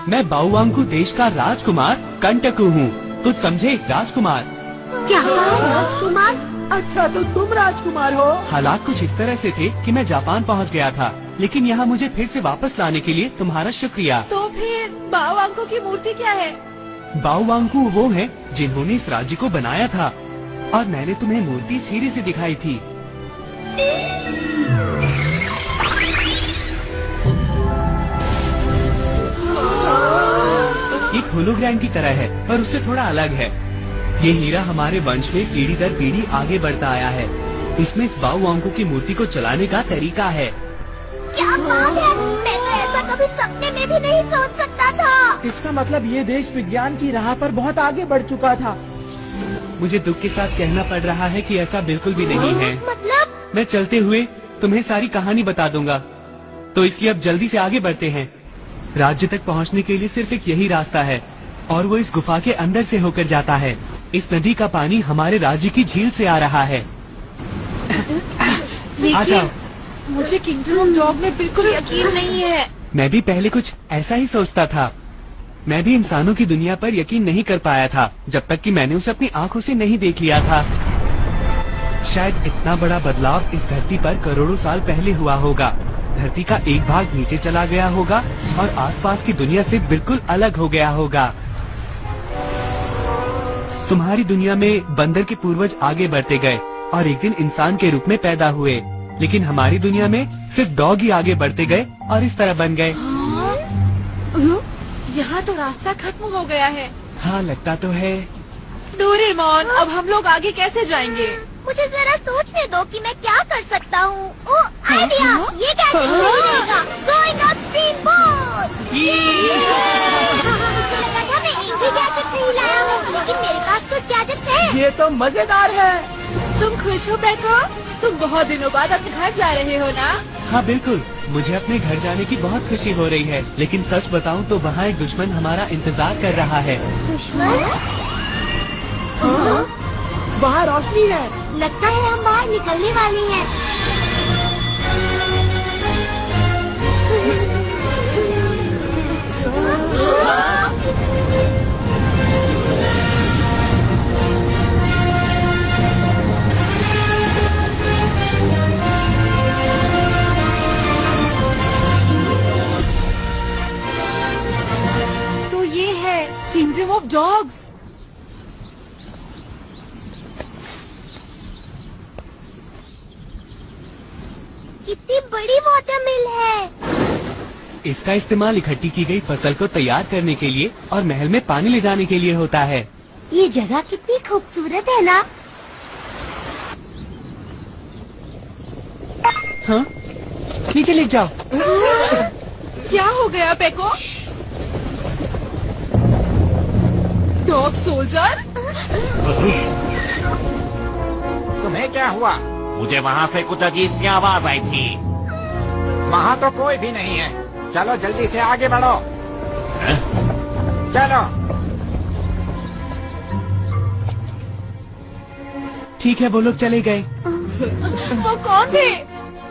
मैं बाउवांगकू देश का राजकुमार कंटकू हूँ। कुछ समझे? राजकुमार। क्या राजकुमार? अच्छा, तो तुम राजकुमार हो। हालात कुछ इस तरह से थे कि मैं जापान पहुँच गया था, लेकिन यहाँ मुझे फिर से वापस लाने के लिए तुम्हारा शुक्रिया। तो फिर बाओवांगकू की मूर्ति क्या है? बाओवांगकू वो हैं जिन्होंने इस राज्य को बनाया था, और मैंने तुम्हें मूर्ति सीढ़ी से दिखाई थी। एक होलोग्राम की तरह है, पर उससे थोड़ा अलग है। ये हीरा हमारे वंश में पीढ़ी दर पीढ़ी आगे बढ़ता आया है। इसमें इस बाओवांगकू की मूर्ति को चलाने का तरीका है। क्या बात है, मैं तो ऐसा कभी सपने में भी नहीं सोच सकता था। इसका मतलब ये देश विज्ञान की राह पर बहुत आगे बढ़ चुका था। मुझे दुख के साथ कहना पड़ रहा है कि ऐसा बिल्कुल भी नहीं है। मतलब? मैं चलते हुए तुम्हें सारी कहानी बता दूंगा, तो इसलिए अब जल्दी से आगे बढ़ते हैं। राज्य तक पहुंचने के लिए सिर्फ एक यही रास्ता है, और वो इस गुफा के अंदर से होकर जाता है। इस नदी का पानी हमारे राज्य की झील से आ रहा है। आ जाओ। मुझे किंगडम ऑफ डॉग में बिल्कुल यकीन नहीं है। मैं भी पहले कुछ ऐसा ही सोचता था। मैं भी इंसानों की दुनिया पर यकीन नहीं कर पाया था, जब तक कि मैंने उसे अपनी आंखों से नहीं देख लिया था। शायद इतना बड़ा बदलाव इस धरती पर करोड़ों साल पहले हुआ होगा। धरती का एक भाग नीचे चला गया होगा और आसपास की दुनिया से बिल्कुल अलग हो गया होगा। तुम्हारी दुनिया में बंदर के पूर्वज आगे बढ़ते गए और एक दिन इंसान के रूप में पैदा हुए, लेकिन हमारी दुनिया में सिर्फ डॉग ही आगे बढ़ते गए और इस तरह बन गए। यहाँ तो रास्ता खत्म हो गया है। हाँ, लगता तो है। डोरेमोन, अब हम लोग आगे कैसे जाएंगे? मुझे जरा सोचने दो कि मैं क्या कर सकता हूँ। आइडिया, ये गैजेट सही रहेगा। Going upstream board. मुझे लगा था मैं एक भी गैजेट नहीं लाया हूँ, लेकिन मेरे पास कुछ गैजेट्स हैं। ये तो मजेदार है। तुम खुश हो पैको? तुम बहुत दिनों बाद अपने घर जा रहे हो ना? हाँ बिल्कुल, मुझे अपने घर जाने की बहुत खुशी हो रही है, लेकिन सच बताऊं तो वहाँ एक दुश्मन हमारा इंतजार कर रहा है। दुश्मन? वहाँ रोशनी है। लगता है हम बाहर निकलने वाले हैं। तो ये है किंगडम ऑफ डॉग्स। कितनी बड़ी वाटरमिल है। इसका इस्तेमाल इकट्ठी की गई फसल को तैयार करने के लिए और महल में पानी ले जाने के लिए होता है। ये जगह कितनी खूबसूरत है ना? हाँ, नीचे लेट जाओ। क्या हो गया पैको? Dog soldier? तुम्हें क्या हुआ? मुझे वहाँ से कुछ अजीब सी आवाज आई थी। वहाँ तो कोई भी नहीं है। चलो जल्दी से आगे बढ़ो। चलो। ठीक है, वो लोग चले गए। वो कौन थे?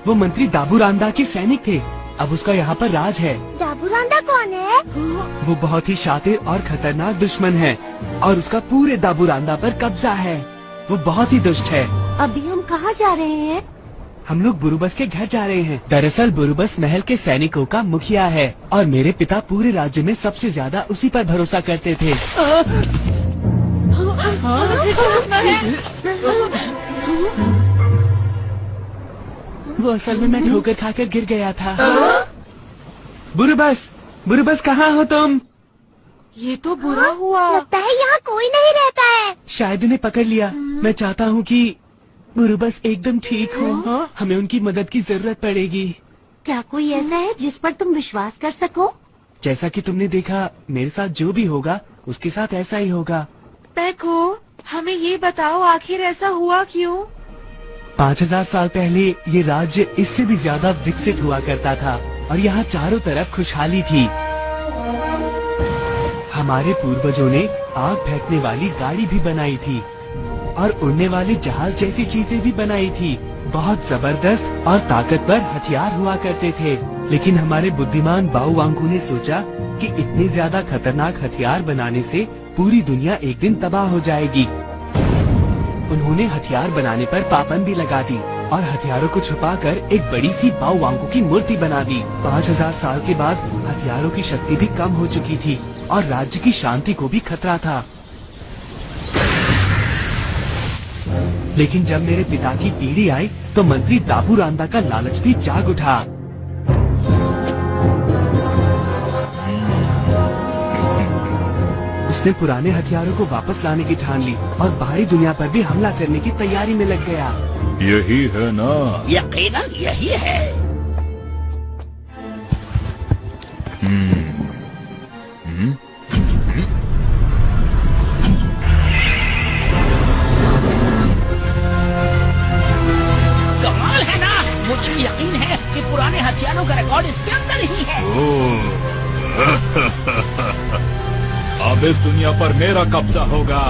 वो मंत्री दाबूरांदा के सैनिक थे। अब उसका यहाँ पर राज है। दाबूरांदा कौन है? वो बहुत ही शातिर और खतरनाक दुश्मन है और उसका पूरे दाबूरांदा पर कब्जा है। वो बहुत ही दुष्ट है। अभी हम कहाँ जा रहे हैं? हम लोग बुरुबस के घर जा रहे हैं। दरअसल बुरुबस महल के सैनिकों का मुखिया है और मेरे पिता पूरे राज्य में सबसे ज्यादा उसी पर भरोसा करते थे। वो असल में मैं ठोकर खाकर गिर गया था। बुरुबस, बुरुबस कहाँ हो तुम? ये तो बुरा हुआ। लगता है यहाँ कोई नहीं रहता है। शायद उन्हें पकड़ लिया। मैं चाहता हूँ कि बुरुबस एकदम ठीक हो। हमें उनकी मदद की जरूरत पड़ेगी। क्या कोई ऐसा है जिस पर तुम विश्वास कर सको? जैसा कि तुमने देखा, मेरे साथ जो भी होगा उसके साथ ऐसा ही होगा। पैको, हमें ये बताओ आखिर ऐसा हुआ क्यों? 5000 साल पहले ये राज्य इससे भी ज्यादा विकसित हुआ करता था और यहाँ चारों तरफ खुशहाली थी। हमारे पूर्वजों ने आग फेंकने वाली गाड़ी भी बनाई थी और उड़ने वाले जहाज जैसी चीजें भी बनाई थी। बहुत जबरदस्त और ताकतवर हथियार हुआ करते थे, लेकिन हमारे बुद्धिमान बाओवांगू ने सोचा कि इतने ज्यादा खतरनाक हथियार बनाने से पूरी दुनिया एक दिन तबाह हो जाएगी। उन्होंने हथियार बनाने पर पाबंदी लगा दी और हथियारों को छुपाकर एक बड़ी सी बाओवांगू की मूर्ति बना दी। 5000 साल के बाद हथियारों की शक्ति भी कम हो चुकी थी और राज्य की शांति को भी खतरा था। लेकिन जब मेरे पिता की पीढ़ी आई तो मंत्री दाबूरांदा का लालच भी जाग उठा। उसने पुराने हथियारों को वापस लाने की ठान ली और बाहरी दुनिया पर भी हमला करने की तैयारी में लग गया। यही है ना? यकीनन यही है। कमाल है ना? मुझे यकीन है कि पुराने हथियारों का रिकॉर्ड इसके अंदर ही है। अब इस दुनिया पर मेरा कब्जा होगा।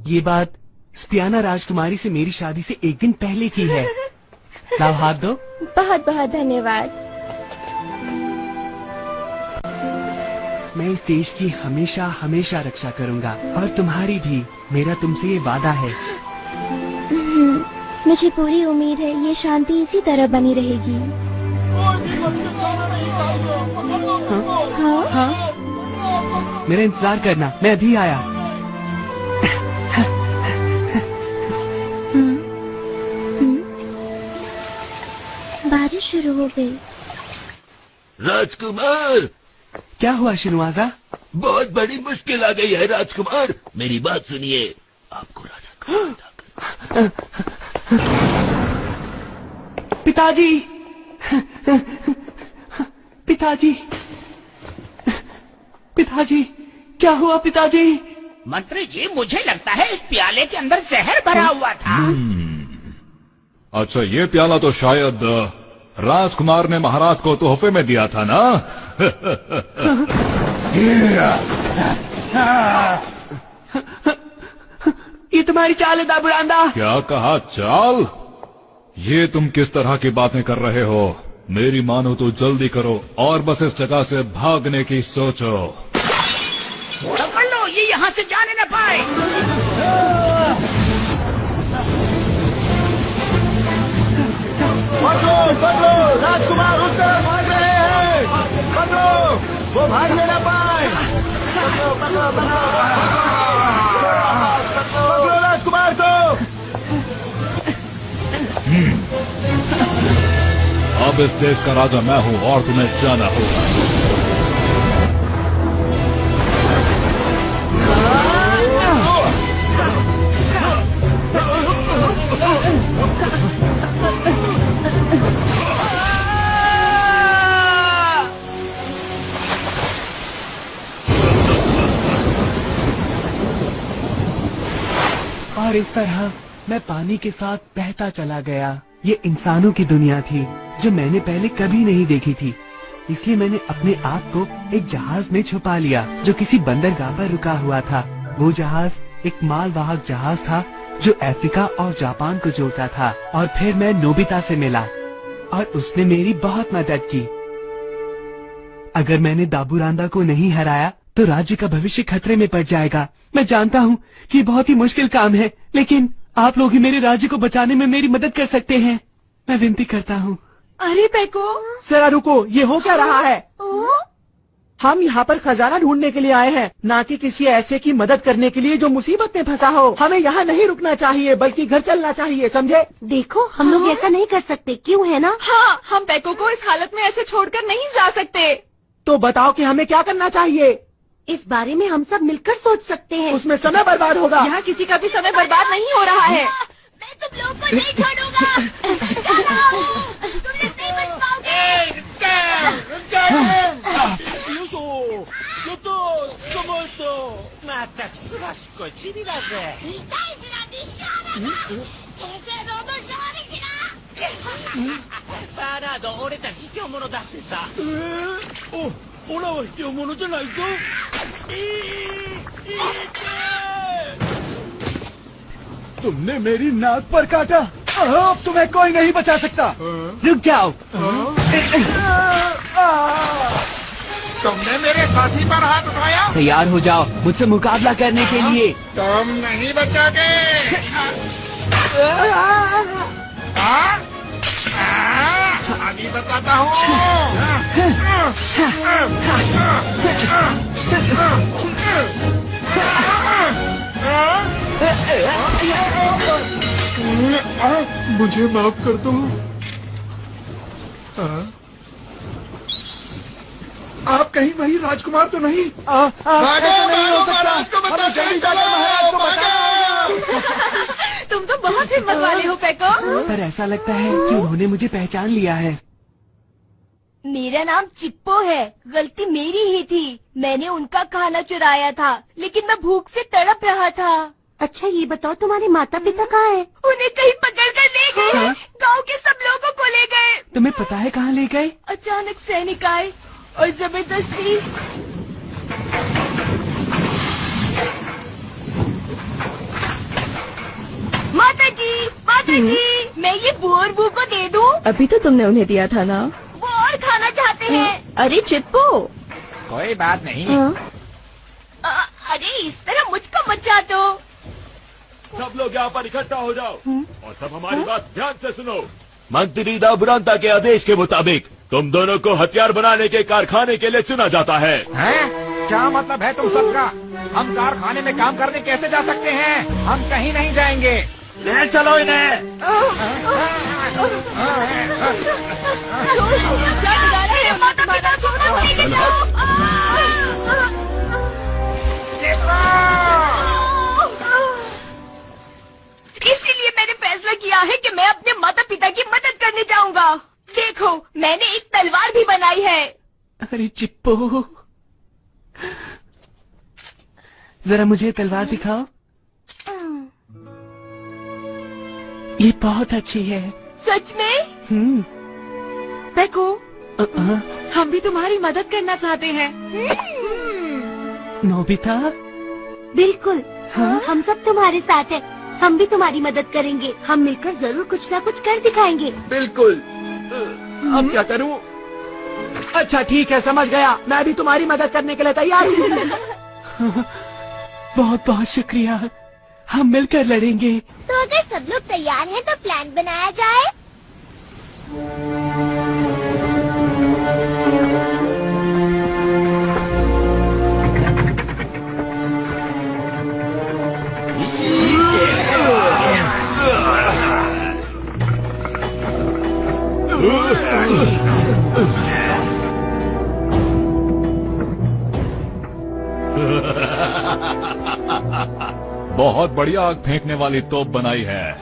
ये बात स्पियाना राजकुमारी से मेरी शादी से एक दिन पहले की है। लाओ हाथ दो। बहुत बहुत धन्यवाद। मैं इस देश की हमेशा हमेशा रक्षा करूंगा और तुम्हारी भी। मेरा तुमसे ये वादा है। मुझे पूरी उम्मीद है ये शांति इसी तरह बनी रहेगी। हाँ? हाँ? मेरा इंतजार करना, मैं अभी आया। बारिश शुरू हो गई। राजकुमार, क्या हुआ शिनुआजा? बहुत बड़ी मुश्किल आ गई है राजकुमार। मेरी बात सुनिए, आपको राजा पिताजी, पिताजी, पिताजी, क्या हुआ पिताजी? मंत्री जी, मुझे लगता है इस प्याले के अंदर जहर भरा हुआ था। अच्छा, ये प्याला तो शायद राजकुमार ने महाराज को तोहफे में दिया था ना? ये तुम्हारी चाल है दाबुरांदा। क्या कहा चाल? ये तुम किस तरह की बातें कर रहे हो? मेरी मानो तो जल्दी करो और बस इस जगह से भागने की सोचो। पकड़ लो, ये यहाँ से जाने न पाए। पकड़ो, पकड़ो, राजकुमार उस तरफ भाग रहे हैं। पकड़ो, वो भागने न पाए। पकड़ो, पकड़ो, पकड़ो, पकड़ो राजकुमार को। अब इस देश का राजा मैं हूँ और तुम्हें जाना होगा। और इस तरह मैं पानी के साथ बहता चला गया। ये इंसानों की दुनिया थी जो मैंने पहले कभी नहीं देखी थी। इसलिए मैंने अपने आप को एक जहाज में छुपा लिया जो किसी बंदरगाह पर रुका हुआ था। वो जहाज एक मालवाहक जहाज था जो अफ्रीका और जापान को जोड़ता था। और फिर मैं नोबिता से मिला और उसने मेरी बहुत मदद की। अगर मैंने दाबुरांदा को नहीं हराया तो राज्य का भविष्य खतरे में पड़ जाएगा। मैं जानता हूँ कि बहुत ही मुश्किल काम है, लेकिन आप लोग ही मेरे राज्य को बचाने में मेरी मदद कर सकते हैं। मैं विनती करता हूँ। अरे पैको, जरा रुको, ये हो क्या रहा है? हम यहाँ पर खजाना ढूंढने के लिए आए हैं, ना कि किसी ऐसे की मदद करने के लिए जो मुसीबत में फंसा हो। हमें यहाँ नहीं रुकना चाहिए, बल्कि घर चलना चाहिए, समझे? देखो, हम लोग ऐसा नहीं कर सकते, क्यों है ना? हाँ, हम पैको को इस हालत में ऐसे छोड़कर नहीं जा सकते। तो बताओ कि हमें क्या करना चाहिए? इस बारे में हम सब मिलकर सोच सकते हैं। उसमें समय बर्बाद होगा। यहाँ किसी का भी समय बर्बाद नहीं हो रहा है। मैं तुम लोगों को नहीं छोड़ूंगा। तुम लोग नहीं बच पाओगे। तुमने मेरी नाक पर काटा, अब तुम्हें कोई नहीं बचा सकता। रुक जाओ। तुमने मेरे साथी पर हाथ उठाया। तैयार हो जाओ मुझसे मुकाबला करने के लिए। तुम नहीं बचोगे। अभी बताता हूँ। मुझे माफ कर दो। आप कहीं वही राजकुमार तो नहीं? ऐसा नहीं हो सकता। हमें जल्दी जाकर महाराज को बचाओ। तुम तो बहुत हिम्मत वाले हो पैको। पर ऐसा लगता है कि उन्होंने मुझे पहचान लिया है। मेरा नाम चिप्पो है। गलती मेरी ही थी। मैंने उनका खाना चुराया था, लेकिन मैं भूख से तड़प रहा था। अच्छा, ये बताओ तुम्हारे माता पिता कहाँ हैं? उन्हें कहीं पकड़ कर ले गए। गाँव के सब लोगों को ले गए। तुम्हें पता है कहाँ ले गए? अचानक सैनिक आए और जबरदस्ती। माता जी, मैं ये बुअरबू को दे दूं? अभी तो तुमने उन्हें दिया था ना। वो और खाना चाहते हैं। अरे चिप्पो, कोई बात नहीं। अरे इस तरह मुझको मत दो। सब लोग यहाँ पर इकट्ठा हो जाओ और सब हमारी बात ध्यान से सुनो। मंत्री दाबुरांता के आदेश के मुताबिक तुम दोनों को हथियार बनाने के कारखाने के लिए चुना जाता है। क्या मतलब है तुम सबका? हम कारखाने में काम करने कैसे जा सकते हैं? हम कहीं नहीं जाएंगे। ले चलो इन्हें। माता पिता छोड़ो। इसीलिए मैंने फैसला किया है कि मैं अपने माता पिता की मदद करने जाऊंगा। देखो, मैंने एक तलवार भी बनाई है। अरे चिप्पो, जरा मुझे तलवार दिखाओ। ये बहुत अच्छी है। सच में? पेको, हम भी तुम्हारी मदद करना चाहते हैं। नोबिता? बिल्कुल। हाँ? हम सब तुम्हारे साथ हैं। हम भी तुम्हारी मदद करेंगे। हम मिलकर जरूर कुछ ना कुछ कर दिखाएंगे। बिल्कुल। अब क्या करूं? अच्छा ठीक है, समझ गया। मैं भी तुम्हारी मदद करने के लिए तैयार हूँ। बहुत बहुत शुक्रिया। हम मिलकर लड़ेंगे। तो अगर सब लोग तैयार हैं तो प्लान बनाया जाए। बहुत बढ़िया आग फेंकने वाली तोप बनाई है।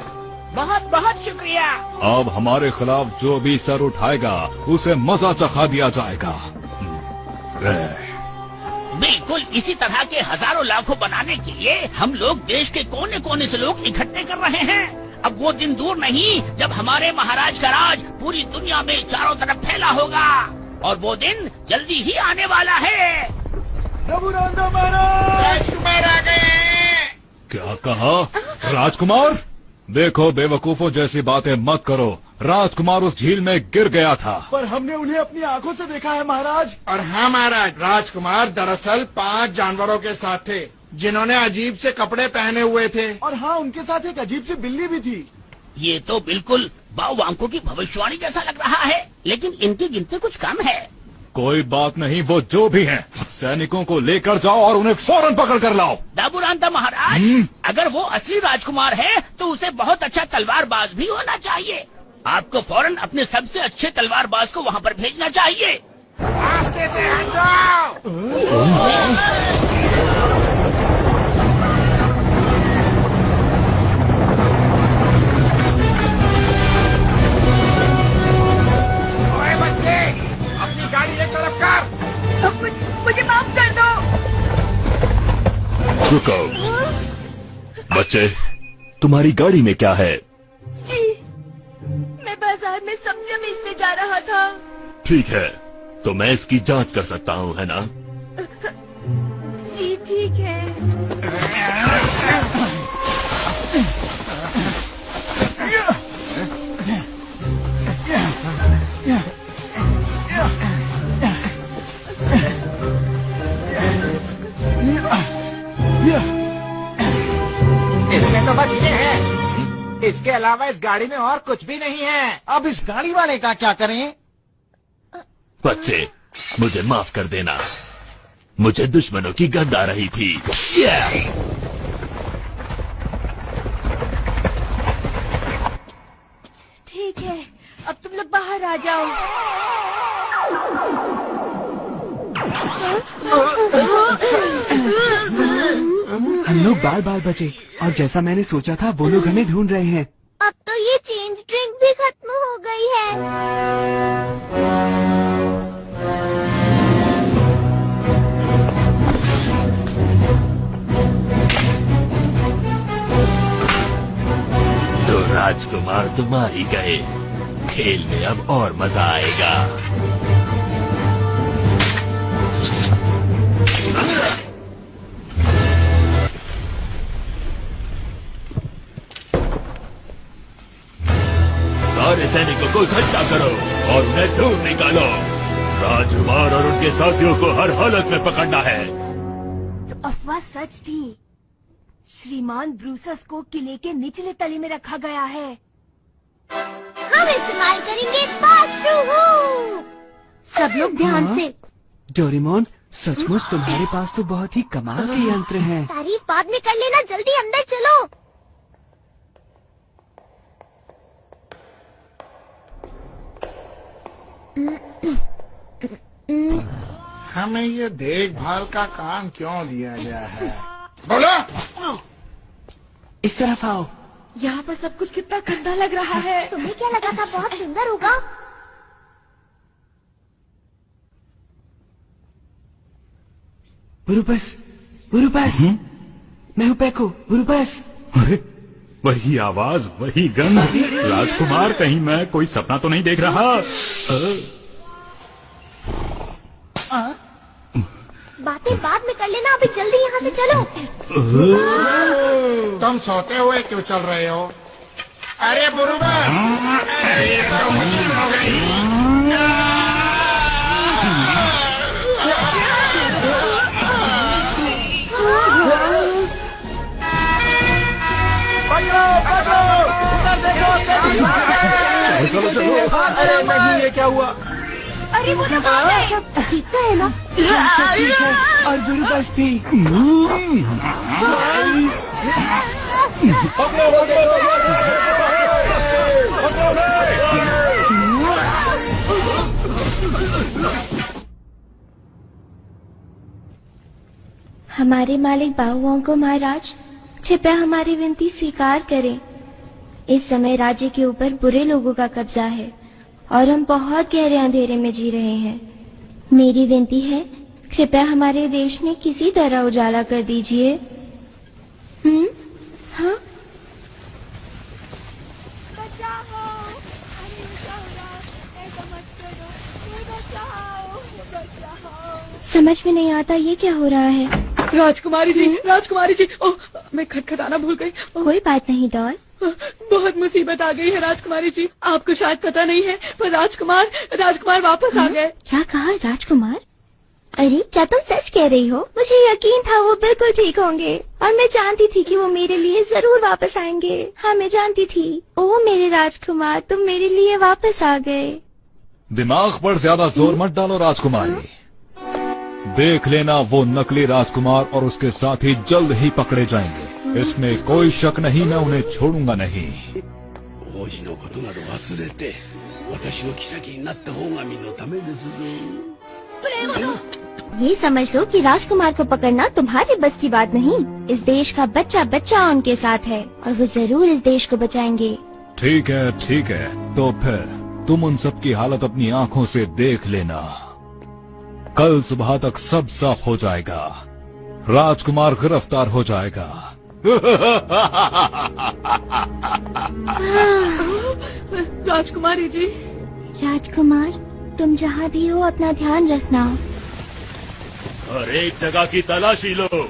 बहुत बहुत शुक्रिया। अब हमारे खिलाफ जो भी सर उठाएगा उसे मजा चखा दिया जाएगा। बिल्कुल इसी तरह के हजारों लाखों बनाने के लिए हम लोग देश के कोने कोने से लोग इकट्ठे कर रहे हैं। अब वो दिन दूर नहीं जब हमारे महाराज का राज पूरी दुनिया में चारों तरफ फैला होगा, और वो दिन जल्दी ही आने वाला है। राजकुमार आ गए। क्या कहा? राजकुमार? देखो बेवकूफों जैसी बातें मत करो। राजकुमार उस झील में गिर गया था। पर हमने उन्हें अपनी आंखों से देखा है महाराज। और हाँ महाराज, राजकुमार दरअसल 5 जानवरों के साथ थे जिन्होंने अजीब से कपड़े पहने हुए थे। और हाँ, उनके साथ एक अजीब सी बिल्ली भी थी। ये तो बिल्कुल बाउवांको की भविष्यवाणी जैसा लग रहा है, लेकिन इनकी गिनती कुछ कम है। कोई बात नहीं, वो जो भी हैं, सैनिकों को लेकर जाओ और उन्हें फौरन पकड़ कर लाओ। दाबूरांता महाराज, अगर वो असली राजकुमार है तो उसे बहुत अच्छा तलवारबाज भी होना चाहिए। आपको फौरन अपने सबसे अच्छे तलवारबाज को वहाँ पर भेजना चाहिए। रास्ते से हट जाओ। ओए बच्चे, अपनी गाड़ी एक तरफ कर। मुझे माफ कर दो। रुको बच्चे, तुम्हारी गाड़ी में क्या है? जी, मैं बाजार में सब्जियां बेचने जा रहा था। ठीक है, तो मैं इसकी जांच कर सकता हूँ, है ना? जी ठीक है। इसमें तो बस ये है, इसके अलावा इस गाड़ी में और कुछ भी नहीं है। अब इस गाड़ी वाले का क्या करें? बच्चे, मुझे माफ कर देना। मुझे दुश्मनों की गंध आ रही थी। ठीक है, अब तुम लोग बाहर आ जाओ। हम लोग बार बार बचे, और जैसा मैंने सोचा था वो लोग हमें ढूंढ रहे हैं। अब तो ये चेंज ड्रिंक भी खत्म हो गई है। तो राजकुमार तुम आ ही गए। खेल में अब और मजा आएगा। सारे सैनिकों को इकट्ठा करो और उन्हें दूर निकालो। राजकुमार और उनके साथियों को हर हालत में पकड़ना है। तो अफवाह सच थी। श्रीमान ब्रूसस को किले के निचले तले में रखा गया है। हम इस्तेमाल करेंगे पास थ्रू। सब लोग ध्यान से। डोरेमोन, सचमुच तुम्हारे पास तो बहुत ही कमाल के यंत्र हैं। तारीफ बाद में कर लेना, जल्दी अंदर चलो। हमें ये देखभाल का काम क्यों दिया गया है? बोलो। इस तरफ आओ। यहाँ पर सब कुछ कितना गंदा लग रहा है। तुम्हें क्या लगा था बहुत सुंदर होगा? बुरुबस, बुरुबस, मैं हूँ पैको, बुरुबस। वही आवाज, वही गंध। राजकुमार, कहीं मैं कोई सपना तो नहीं देख रहा? बातें बाद में कर लेना, अभी जल्दी यहाँ से चलो। तुम सोते हुए क्यों चल रहे हो? अरे बुरुबस, अरे ये तो मशीन हो गई। चलो चलो। अरे नहीं, ये क्या हुआ? अरे वो तो ठीक है ना? सब ठीक है, और बुरुबस भी। हमारे मालिक बाहुओं को महाराज, कृपया हमारी विनती स्वीकार करें। इस समय राज्य के ऊपर बुरे लोगों का कब्जा है और हम बहुत गहरे अंधेरे में जी रहे हैं। मेरी विनती है, कृपया हमारे देश में किसी तरह उजाला कर दीजिए। हाँ? समझ में नहीं आता ये क्या हो रहा है। राजकुमारी जी, राजकुमारी जी, ओह, मैं खटखटाना भूल गई। कोई बात नहीं डॉल। बहुत मुसीबत आ गई है राजकुमारी जी। आपको शायद पता नहीं है, पर राजकुमार वापस आ गए। क्या कहा राजकुमार? अरे क्या तुम सच कह रही हो? मुझे यकीन था वो बिल्कुल ठीक होंगे और मैं जानती थी कि वो मेरे लिए जरूर वापस आएंगे। हाँ, मैं जानती थी। ओ मेरे राजकुमार, तुम मेरे लिए वापस आ गए। दिमाग पर ज्यादा जोर मत डालो राजकुमारी। देख लेना, वो नकली राजकुमार और उसके साथी जल्द ही पकड़े जाएंगे। इसमें कोई शक नहीं, मैं उन्हें छोड़ूंगा नहीं। ये समझ लो कि राजकुमार को पकड़ना तुम्हारे बस की बात नहीं। इस देश का बच्चा बच्चा उनके साथ है और वो जरूर इस देश को बचाएंगे। ठीक है, ठीक है, तो फिर तुम उन सब की हालत अपनी आंखों से देख लेना। कल सुबह तक सब साफ हो जाएगा। राजकुमार गिरफ्तार हो जाएगा। राजकुमारी जी। राजकुमार, तुम जहाँ भी हो अपना ध्यान रखना। और एक जगह की तलाशी लो।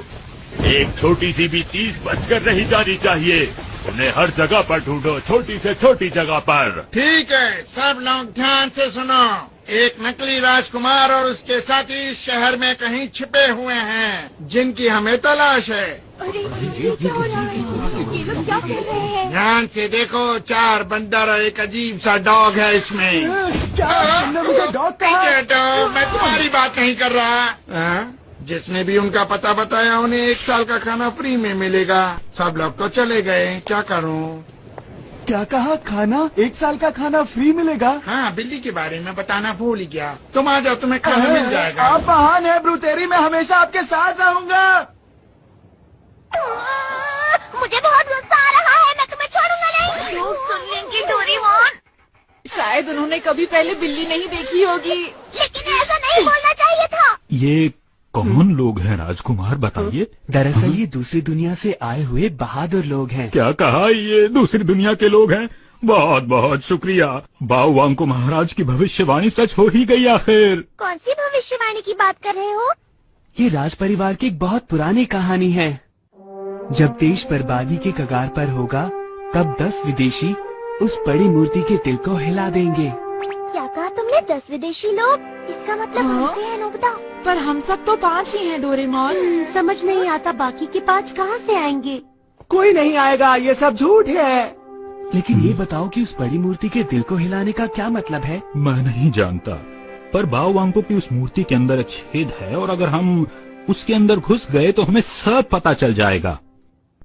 एक छोटी सी भी चीज बचकर नहीं जानी चाहिए। उन्हें हर जगह पर ढूंढो, छोटी से छोटी जगह पर। ठीक है, सब लोग ध्यान से सुनो। एक नकली राजकुमार और उसके साथी इस शहर में कहीं छिपे हुए हैं, जिनकी हमें तलाश है। अरे ये क्या हो रहा है? ये लोग क्या कर रहे हैं? ध्यान से देखो, 4 बंदर और एक अजीब सा डॉग है इसमें। डॉग पीछे हटो, मैं तुम्हारी बात नहीं कर रहा। जिसने भी उनका पता बताया उन्हें 1 साल का खाना फ्री में मिलेगा। सब लोग तो चले गए, क्या करूं? क्या कहा? खाना? 1 साल का खाना फ्री मिलेगा? हाँ, बिल्ली के बारे में बताना भूल ही गया। तुम आ जाओ, तुम्हें खाना मिल जाएगा। आप महान है ब्रूतेरी, मैं हमेशा आपके साथ रहूंगा। मुझे बहुत गुस्सा आ रहा है, मैं तुम्हें छोड़ूंगा नहीं। लोग सुन लेंगे डोरेमोन। शायद उन्होंने कभी पहले बिल्ली नहीं देखी होगी। लेकिन ऐसा नहीं बोलना चाहिए था। ये कौन लोग हैं राजकुमार, बताइए। दरअसल ये दूसरी दुनिया से आए हुए बहादुर लोग हैं। क्या कहा? ये दूसरी दुनिया के लोग हैं? बहुत बहुत शुक्रिया। बाहुवांको महाराज की भविष्यवाणी सच हो ही गई आखिर। कौन सी भविष्यवाणी की बात कर रहे हो? ये राज परिवार की एक बहुत पुरानी कहानी है। जब देश बर्बादी के कगार पर होगा, तब 10 विदेशी उस बड़ी मूर्ति के दिल को हिला देंगे। क्या कहा तुमने? 10 विदेशी लोग? इसका मतलब हमसे है नोबिता। पर हम सब तो 5 ही हैं डोरेमोन। समझ नहीं आता बाकी के 5 कहाँ से आएंगे? कोई नहीं आएगा, ये सब झूठ है। लेकिन ये बताओ कि उस बड़ी मूर्ति के दिल को हिलाने का क्या मतलब है? मैं नहीं जानता, पर बाहुवांको की उस मूर्ति के अंदर छेद है और अगर हम उसके अंदर घुस गए तो हमें सब पता चल जाएगा।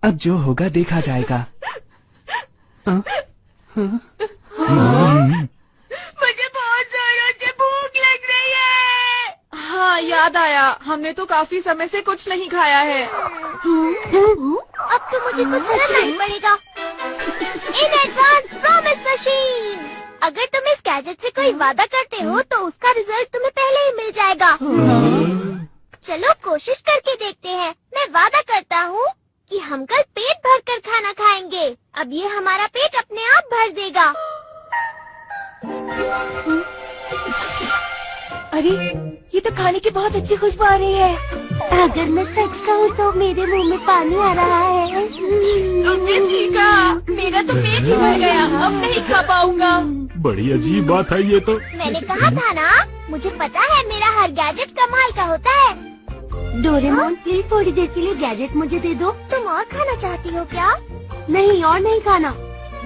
अब जो होगा देखा जाएगा। मुझे बहुत जोरों से भूख लग रही है। हाँ, हाँ याद आया, हमने तो काफी समय से कुछ नहीं खाया है। अब तो मुझे कुछ करना ही पड़ेगा। इन एडवांस प्रॉमिस मशीन, अगर तुम इस गैजेट से कोई वादा करते हो तो उसका रिजल्ट तुम्हें पहले ही मिल जाएगा। चलो कोशिश करके देखते हैं। मैं वादा करता हूँ कि हम कल पेट भर कर खाना खाएंगे। अब ये हमारा पेट अपने आप भर देगा। अरे ये तो खाने की बहुत अच्छी खुशबू आ रही है। अगर मैं सच कहूँ तो मेरे मुंह में पानी आ रहा है। तुमने ठीक कहा, मेरा तो पेट ही भर गया, अब नहीं खा पाऊंगा। बड़ी अजीब बात है ये तो। मैंने कहा था ना, मुझे पता है मेरा हर गैजेट कमाल का होता है। डोरेमोन प्लीज थोड़ी देर के लिए गैजेट मुझे दे दो। तुम और खाना चाहती हो क्या? नहीं और नहीं खाना।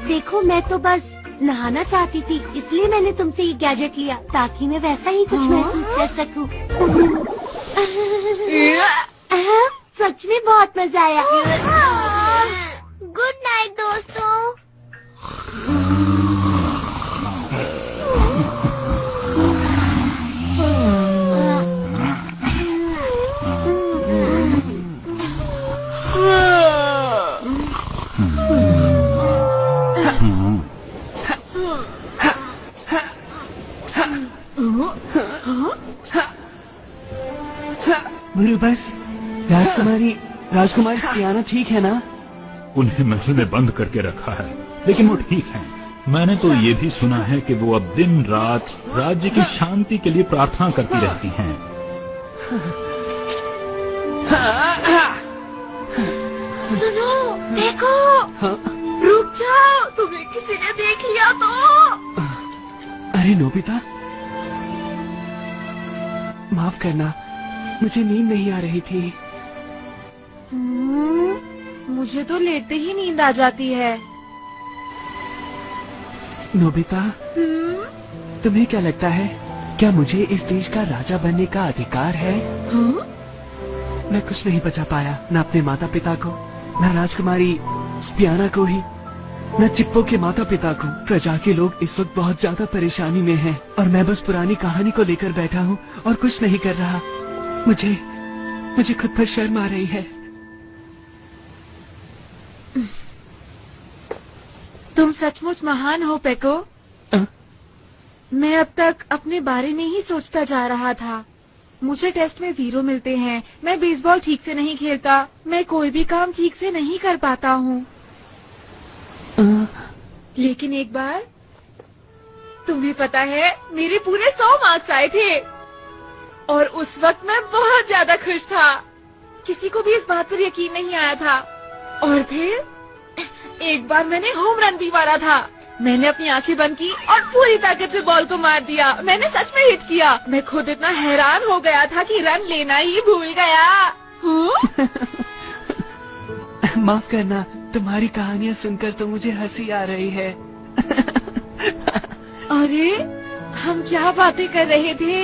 देखो मैं तो बस नहाना चाहती थी, इसलिए मैंने तुमसे ये गैजेट लिया ताकि मैं वैसा ही कुछ महसूस कर सकूं। सच में बहुत मजा आया। गुड नाइट दोस्तों। गुरु बस राजकुमारी स्पियाना ठीक है ना? उन्हें महल में बंद करके रखा है, लेकिन वो ठीक है। मैंने तो ये भी सुना है कि वो अब दिन रात राज्य की शांति के लिए प्रार्थना करती रहती हैं। सुनो, देखो, रुक जाओ, तुम्हें किसी ने देख लिया तो। अरे नोबिता, माफ करना, मुझे नींद नहीं आ रही थी। मुझे तो लेटते ही नींद आ जाती है। नोबिता, तुम्हें क्या लगता है, क्या मुझे इस देश का राजा बनने का अधिकार है? मैं कुछ नहीं बचा पाया, न अपने माता पिता को, न राजकुमारी स्पियाना को ही, न चिप्पो के माता पिता को। प्रजा के लोग इस वक्त बहुत ज्यादा परेशानी में हैं, और मैं बस पुरानी कहानी को लेकर बैठा हूँ और कुछ नहीं कर रहा। मुझे खुद पर शर्म आ रही है। तुम सचमुच महान हो पेको। मैं अब तक अपने बारे में ही सोचता जा रहा था। मुझे टेस्ट में 0 मिलते हैं, मैं बेसबॉल ठीक से नहीं खेलता, मैं कोई भी काम ठीक से नहीं कर पाता हूँ। लेकिन एक बार, तुम्हें पता है, मेरे पूरे 100 मार्क्स आए थे और उस वक्त मैं बहुत ज्यादा खुश था। किसी को भी इस बात पर यकीन नहीं आया था। और फिर एक बार मैंने होम रन भी मारा था। मैंने अपनी आंखें बंद की और पूरी ताकत से बॉल को मार दिया। मैंने सच में हिट किया। मैं खुद इतना हैरान हो गया था कि रन लेना ही भूल गया। माफ करना, तुम्हारी कहानियाँ सुनकर तो मुझे हंसी आ रही है। अरे, हम क्या बातें कर रहे थे?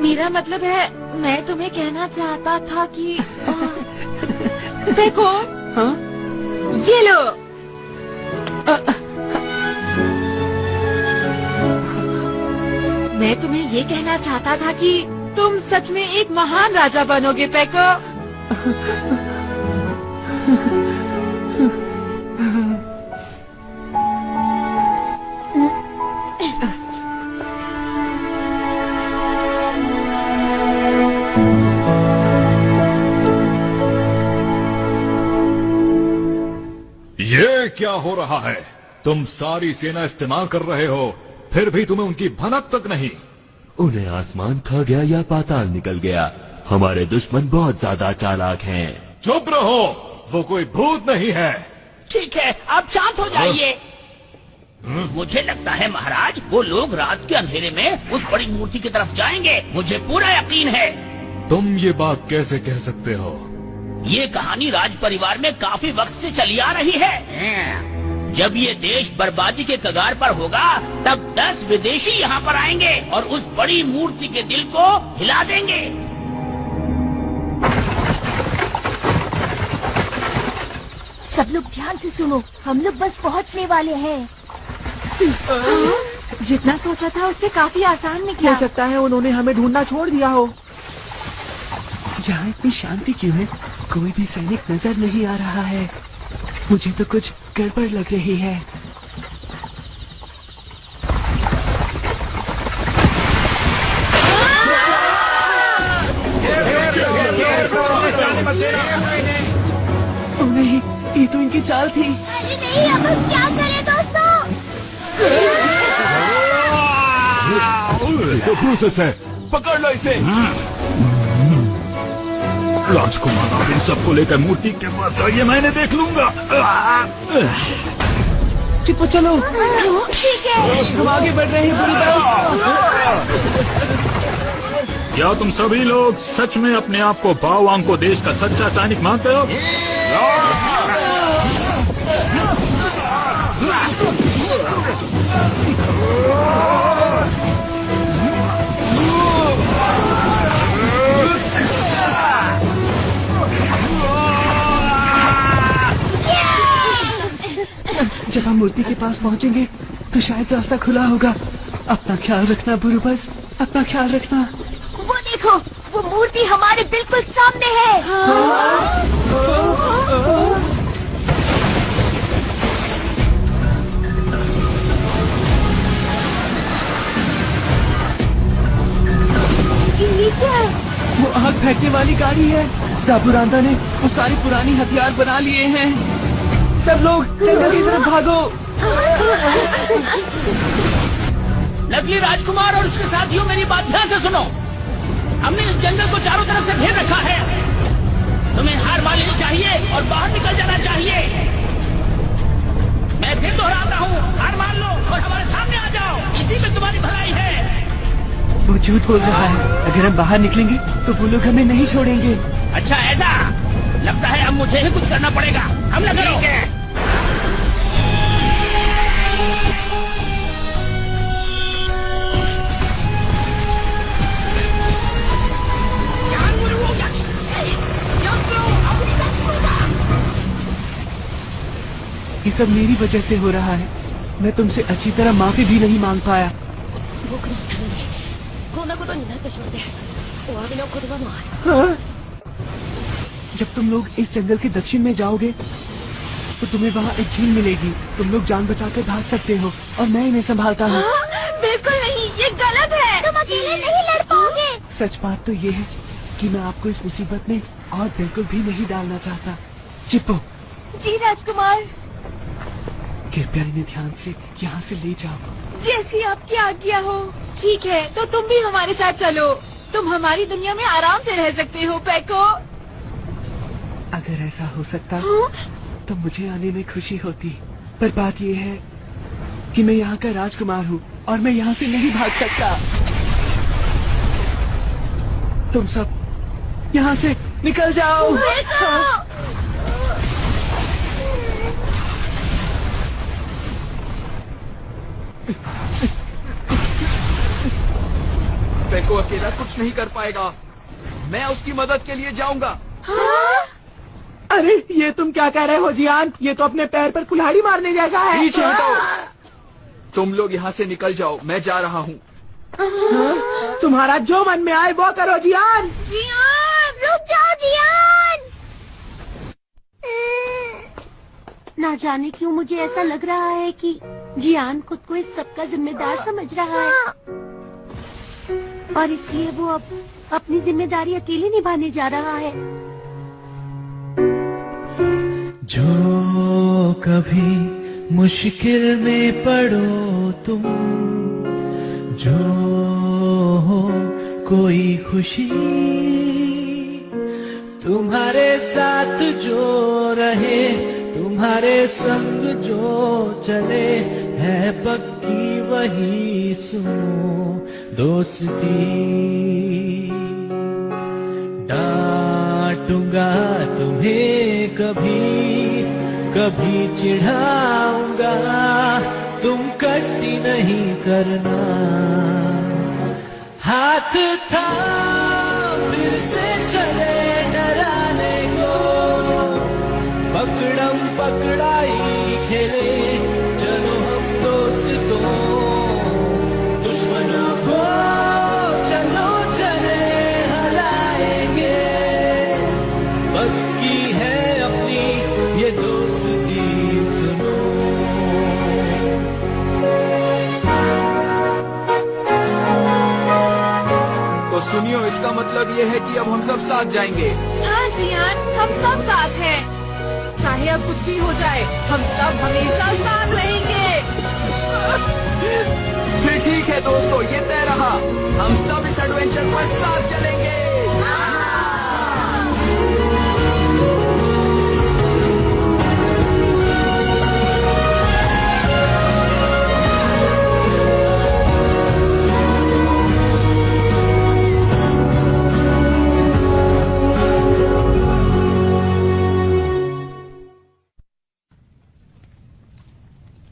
मेरा मतलब है, मैं तुम्हें कहना चाहता था कि देखो, हाँ? ये लो। मैं तुम्हें ये कहना चाहता था कि तुम सच में एक महान राजा बनोगे पेको। ये क्या हो रहा है? तुम सारी सेना इस्तेमाल कर रहे हो, फिर भी तुम्हें उनकी भनक तक नहीं। उन्हें आसमान खा गया या पाताल निकल गया। हमारे दुश्मन बहुत ज्यादा चालाक हैं। चुप रहो, वो कोई भूत नहीं है। ठीक है, आप शांत हो जाइए। मुझे लगता है महाराज, वो लोग रात के अंधेरे में उस बड़ी मूर्ति की तरफ जाएंगे। मुझे पूरा यकीन है। तुम ये बात कैसे कह सकते हो? ये कहानी राज परिवार में काफी वक्त से चली आ रही है। जब ये देश बर्बादी के कगार पर होगा, तब 10 विदेशी यहाँ पर आएंगे और उस बड़ी मूर्ति के दिल को हिला देंगे। सब लोग ध्यान से सुनो, हम लोग बस पहुँचने वाले हैं। जितना सोचा था उससे काफी आसान निकला। हो सकता है उन्होंने हमें ढूंढना छोड़ दिया हो। यहाँ इतनी शांति क्यों है? कोई भी सैनिक नजर नहीं आ रहा है। मुझे तो कुछ गड़बड़ लग रही है। ओ नहीं, ये तो इनकी चाल थी। अरे नहीं, अब हम क्या करें दोस्तों? तो प्रोसेस है, पकड़ लो इसे। राजकुमार, आप इन सबको लेकर मूर्ति के पास जाइए, मैंने देख लूंगा। चिप्पू चलो। ठीक है, हम आगे बढ़ रहे हैं क्या तुम सभी लोग सच में अपने आप को बाओवांग को देश का सच्चा सैनिक मानते हो? जब हम मूर्ति के पास पहुंचेंगे तो शायद रास्ता खुला होगा। अपना ख्याल रखना बुरुबस, अपना ख्याल रखना। वो देखो, वो मूर्ति हमारे बिल्कुल सामने है। ये क्या है? वो आग फेंकने वाली गाड़ी है। दाबुरांदा ने वो सारी पुरानी हथियार बना लिए हैं। सब लोग जंगल की तरफ भागो। नकली राजकुमार और उसके साथियों, मेरी बात ध्यान से सुनो। हमने इस जंगल को चारों तरफ से घेर रखा है। तुम्हें हार मान लेनी चाहिए और बाहर निकल जाना चाहिए। मैं फिर दोहराता हूँ, हार मान लो और हमारे सामने आ जाओ। इसी में तुम्हारी भलाई है। वो झूठ बोल रहा है। अगर हम बाहर निकलेंगे तो वो लोग हमें नहीं छोड़ेंगे। अच्छा ऐसा लगता है, अब मुझे ही कुछ करना पड़ेगा। हमला करो। ये सब मेरी वजह से हो रहा है। मैं तुमसे अच्छी तरह माफी भी नहीं मांग पाया। हाँ? जब तुम लोग इस जंगल के दक्षिण में जाओगे तो तुम्हें वहाँ एक झील मिलेगी। तुम लोग जान बचाकर भाग सकते हो और मैं इन्हें संभालता हूँ। बिल्कुल नहीं, ये गलत है। तुम अकेले नहीं लड़ पाओगे। सच बात तो ये है कि मैं आपको इस मुसीबत में और बिल्कुल भी नहीं डालना चाहता। चिप्पू। जी राजकुमार। कृपया इन्हें ध्यान से यहाँ से ले जाओ। जैसी आपकी आज्ञा हो। ठीक है, तो तुम भी हमारे साथ चलो। तुम हमारी दुनिया में आराम से रह सकते हो पैको। अगर ऐसा हो सकता तो मुझे आने में खुशी होती, पर बात यह है कि मैं यहाँ का राजकुमार हूँ और मैं यहाँ से नहीं भाग सकता। तुम सब यहाँ से निकल जाओ। पेको अकेला कुछ नहीं कर पाएगा। मैं उसकी मदद के लिए जाऊंगा। अरे ये तुम क्या कह रहे हो जियान? ये तो अपने पैर पर कुल्हाड़ी मारने जैसा है। पीछे हटो। तुम लोग यहाँ से निकल जाओ, मैं जा रहा हूँ। तुम्हारा जो मन में आए वो करो जियान। जियान, रुक जाओ जियान। ना जाने क्यों मुझे ऐसा लग रहा है कि जियान खुद को इस सब का जिम्मेदार समझ रहा है और इसलिए वो अब अपनी जिम्मेदारी अकेले निभाने जा रहा है। जो कभी मुश्किल में पड़ो तुम, जो हो कोई खुशी तुम्हारे साथ जो रहे, तुम्हारे संग जो चले, है पक्की वही सुनो दोस्ती। डांटूंगा तुम्हें कभी, कभी चिढ़ाऊंगा, तुम कट्टी नहीं करना। हाथ था फिर से चले डराने को, पकड़म पकड़ाई खेले, चलो हम दोस्तों, दुश्मनों को चलो चले हराएंगे। दोस्ती सुनो। तो सुनियो, इसका मतलब ये है कि अब हम सब साथ जाएंगे। हाँ जियान, हम सब साथ हैं। चाहे अब कुछ भी हो जाए, हम सब हमेशा साथ रहेंगे। फिर ठीक है दोस्तों, ये तय रहा, हम सब इस एडवेंचर पर साथ चलेंगे।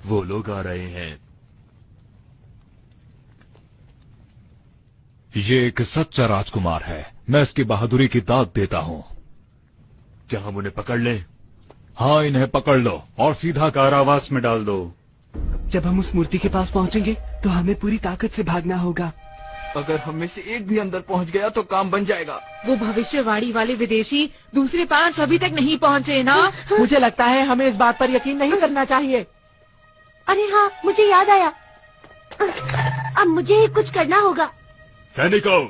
वो लोग आ रहे हैं। ये एक सच्चा राजकुमार है। मैं इसकी बहादुरी की दाद देता हूँ। क्या हम उन्हें पकड़ लें? हाँ, इन्हें पकड़ लो और सीधा कारावास में डाल दो। जब हम उस मूर्ति के पास पहुँचेंगे तो हमें पूरी ताकत से भागना होगा। अगर हम में से एक भी अंदर पहुंच गया तो काम बन जाएगा। वो भविष्यवाणी वाले विदेशी दूसरे 5 अभी तक नहीं पहुँचे ना? मुझे लगता है हमें इस बात पर यकीन नहीं करना चाहिए। अरे हाँ, मुझे याद आया। अब मुझे कुछ करना होगा। सैनिकों,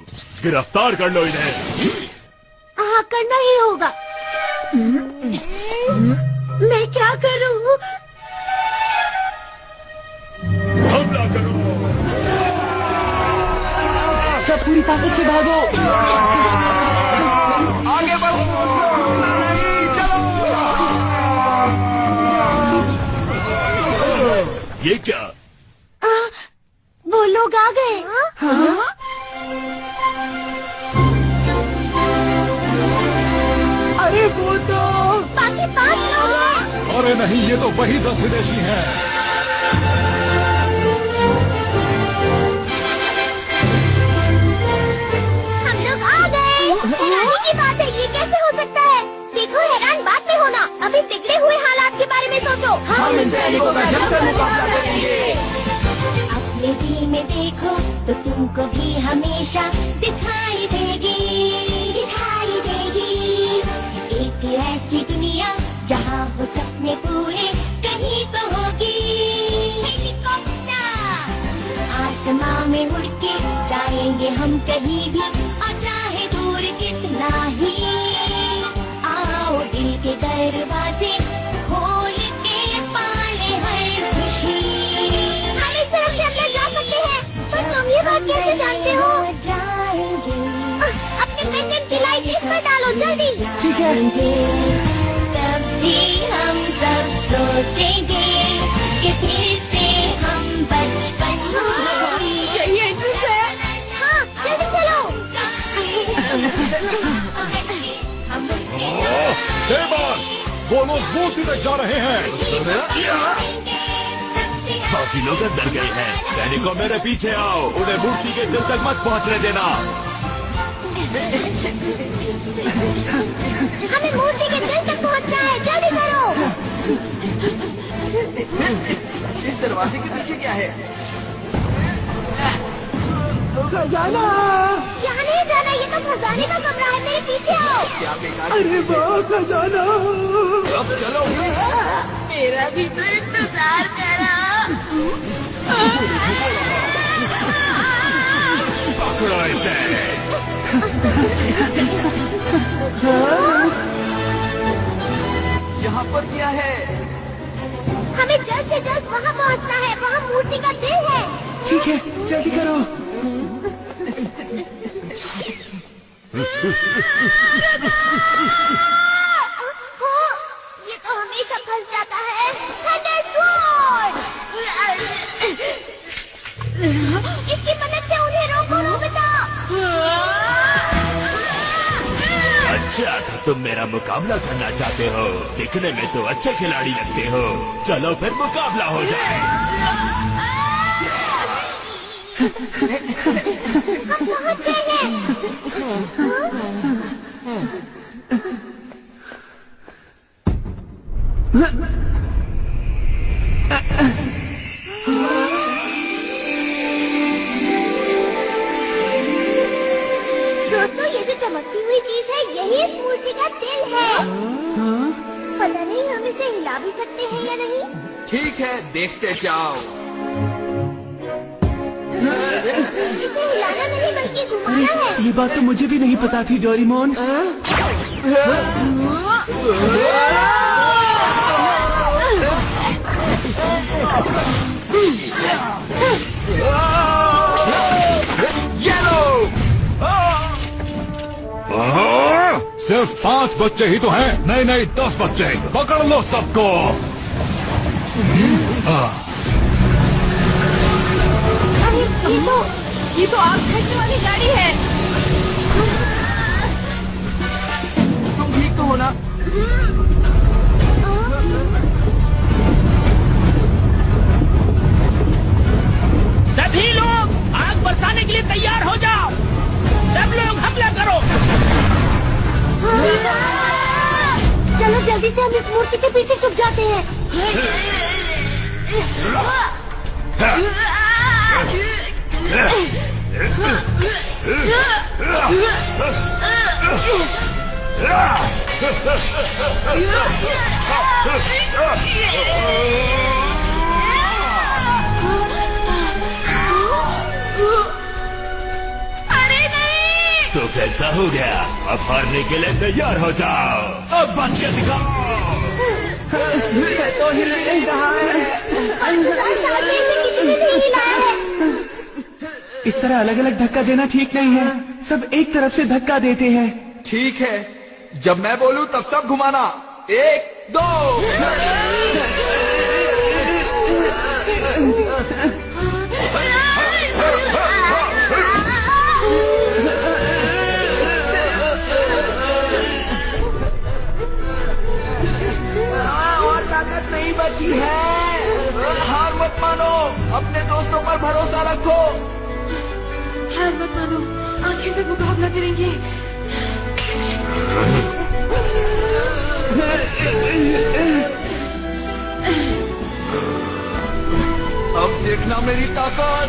गिरफ्तार कर लो इन्हें। हाँ, करना ही होगा। मैं क्या करूँ? हमला करो। सब पूरी ताकत से भागो। आगे बढ़ो दोस्तों, नहीं, चलो। ये क्या? वो लोग आ गए। हाँ? अरे वो तो बाकी 5 लोग हैं। अरे नहीं, ये तो वही 10 विदेशी हैं। हम लोग आ गए। हैरानी की बात है, ये कैसे हो सकता है? देखो, हैरान बात में होना, अभी बिगड़े हुए हालात के बारे में सोचो। हम इन सैनिकों का जमकर मुकाबला करेंगे। अपने दिल में देखो तो तुमको भी हमेशा दिखाई देगी, दिखाई देगी। एक ऐसी दुनिया जहाँ हो सपने पूरे कहीं तो होगी। हेलीकॉप्टर आसमां में उड़ के जाएंगे हम कहीं भी, और चाहे दूर कितना ही। आओ दिल के दरवाजे खोल के पाले हर खुशी। हम इस तरफ से अंदर जा सकते हैं, पर तुम ये बात कैसे जानते हो? जाएंगे अपने पेंडेंट की लाइट इस पर डालो, जल्दी। ठीक है। तब भी हम सब सोचेंगे कि फिर से हम बचपन में। यही एंट्रेंस है। हाँ, जल्दी चलो। वो लोग मूर्ति तक जा रहे हैं। बाकी लोग अंदर गए हैं। सैनिकों, मेरे पीछे आओ। उन्हें मूर्ति के दिल तक मत पहुंचने देना। हमें मूर्ति के दिल तक पहुंचना है, जल्दी करो। इस दरवाजे के पीछे क्या है? खजाना। यहाँ नहीं जाना, ये तो खजाने का कमरा है, मेरे पीछे आओ। क्या बेकार। अरे वाह, खजाना। अब चलो। मेरा भी तो इंतजार करा। पकड़ो इसे। यहाँ पर क्या है? हमें जल्द से जल्द वहाँ पहुँचना है, वहाँ मूर्ति का दिल है। ठीक है, जल्दी करो। ये तो हमेशा फंस जाता है। Thunder sword. इसकी मदद से उन्हें रोको, नोबिता। अच्छा, तुम मेरा मुकाबला करना चाहते हो? दिखने में तो अच्छे खिलाड़ी लगते हो। चलो फिर मुकाबला हो जाए। हम पहुँच गए हैं। दोस्तों, ये जो चमकती हुई चीज है, यही इस मूर्ति का दिल है। पता नहीं हम इसे हिला भी सकते हैं या नहीं। ठीक है, देखते जाओ। इसे हिलाना नहीं बल्कि घुमाना है। ये बात तो मुझे भी नहीं पता थी डोरेमोन। सिर्फ 5 बच्चे ही तो हैं, नहीं 10 बच्चे। पकड़ लो सबको। अरे ये तो आग फेंकने वाली गाड़ी है। तुम ठीक तो हो ना? सभी लोग आग बरसाने के लिए तैयार हो जाओ। सब लोग हमला करो। चलो जल्दी से हम इस मूर्ति के पीछे छुप जाते हैं। अरे नहीं! तो कैसा हो गया? अब हारने के लिए तैयार हो जाओ। अब बच के दिखाओ। तो हिल भी नहीं रहा है। इस तरह अलग अलग धक्का देना ठीक नहीं है। सब एक तरफ से धक्का देते हैं। ठीक है, जब मैं बोलूं तब सब घुमाना। 1 2। और ताकत नहीं बची है। हार मत मानो, अपने दोस्तों पर भरोसा रखो। हार मत मानो, आखिर तक मुकाबला करेंगे। अब देखना मेरी ताकत।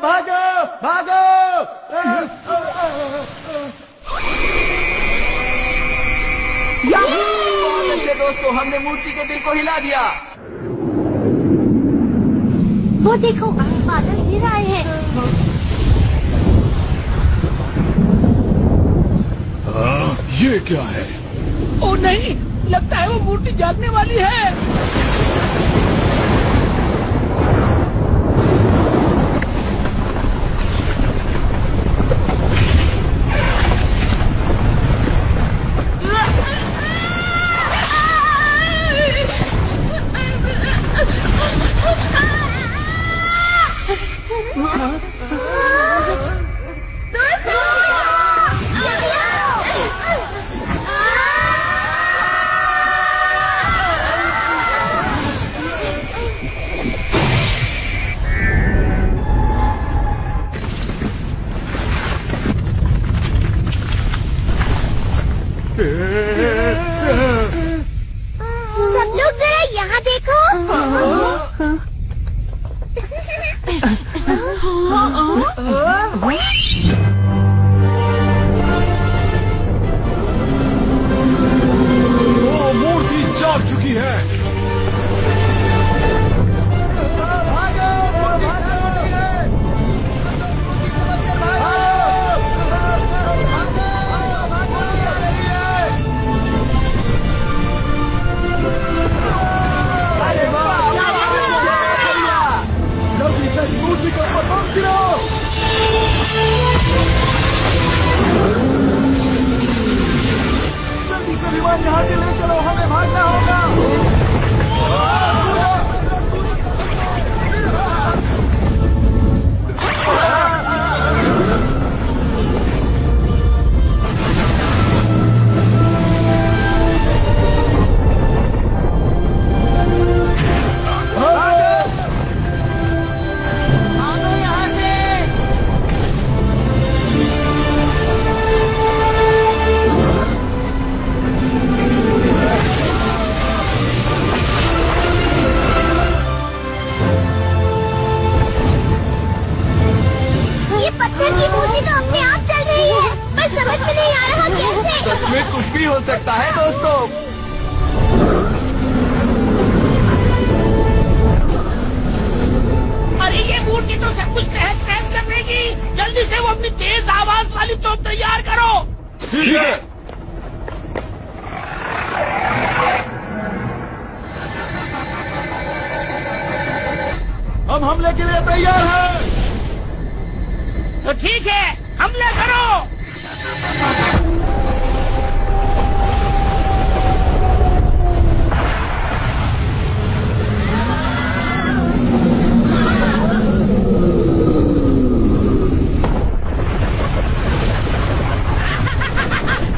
भागो भागो। बहुत अच्छे दोस्तों, हमने मूर्ति के दिल को हिला दिया। वो देखो, बादल गिर आए हैं। ये क्या है? ओ नहीं, लगता है वो मूर्ति जागने वाली है। सब लोग जरा यहाँ देखो। वो मूर्ति जाग चुकी है। जल्दी से इस मूर्ति के ऊपर बम गिराओ। जल्दी से विमान यहाँ से ले चलो, हमें भागना होगा। कुछ भी हो सकता है दोस्तों। अरे ये मूर्ति तो सब कुछ तहस तहस कर देगी। जल्दी से वो अपनी तेज आवाज वाली तोप तैयार करो। ठीक है। हम हमले के लिए तैयार हैं। तो ठीक है, हमला करो।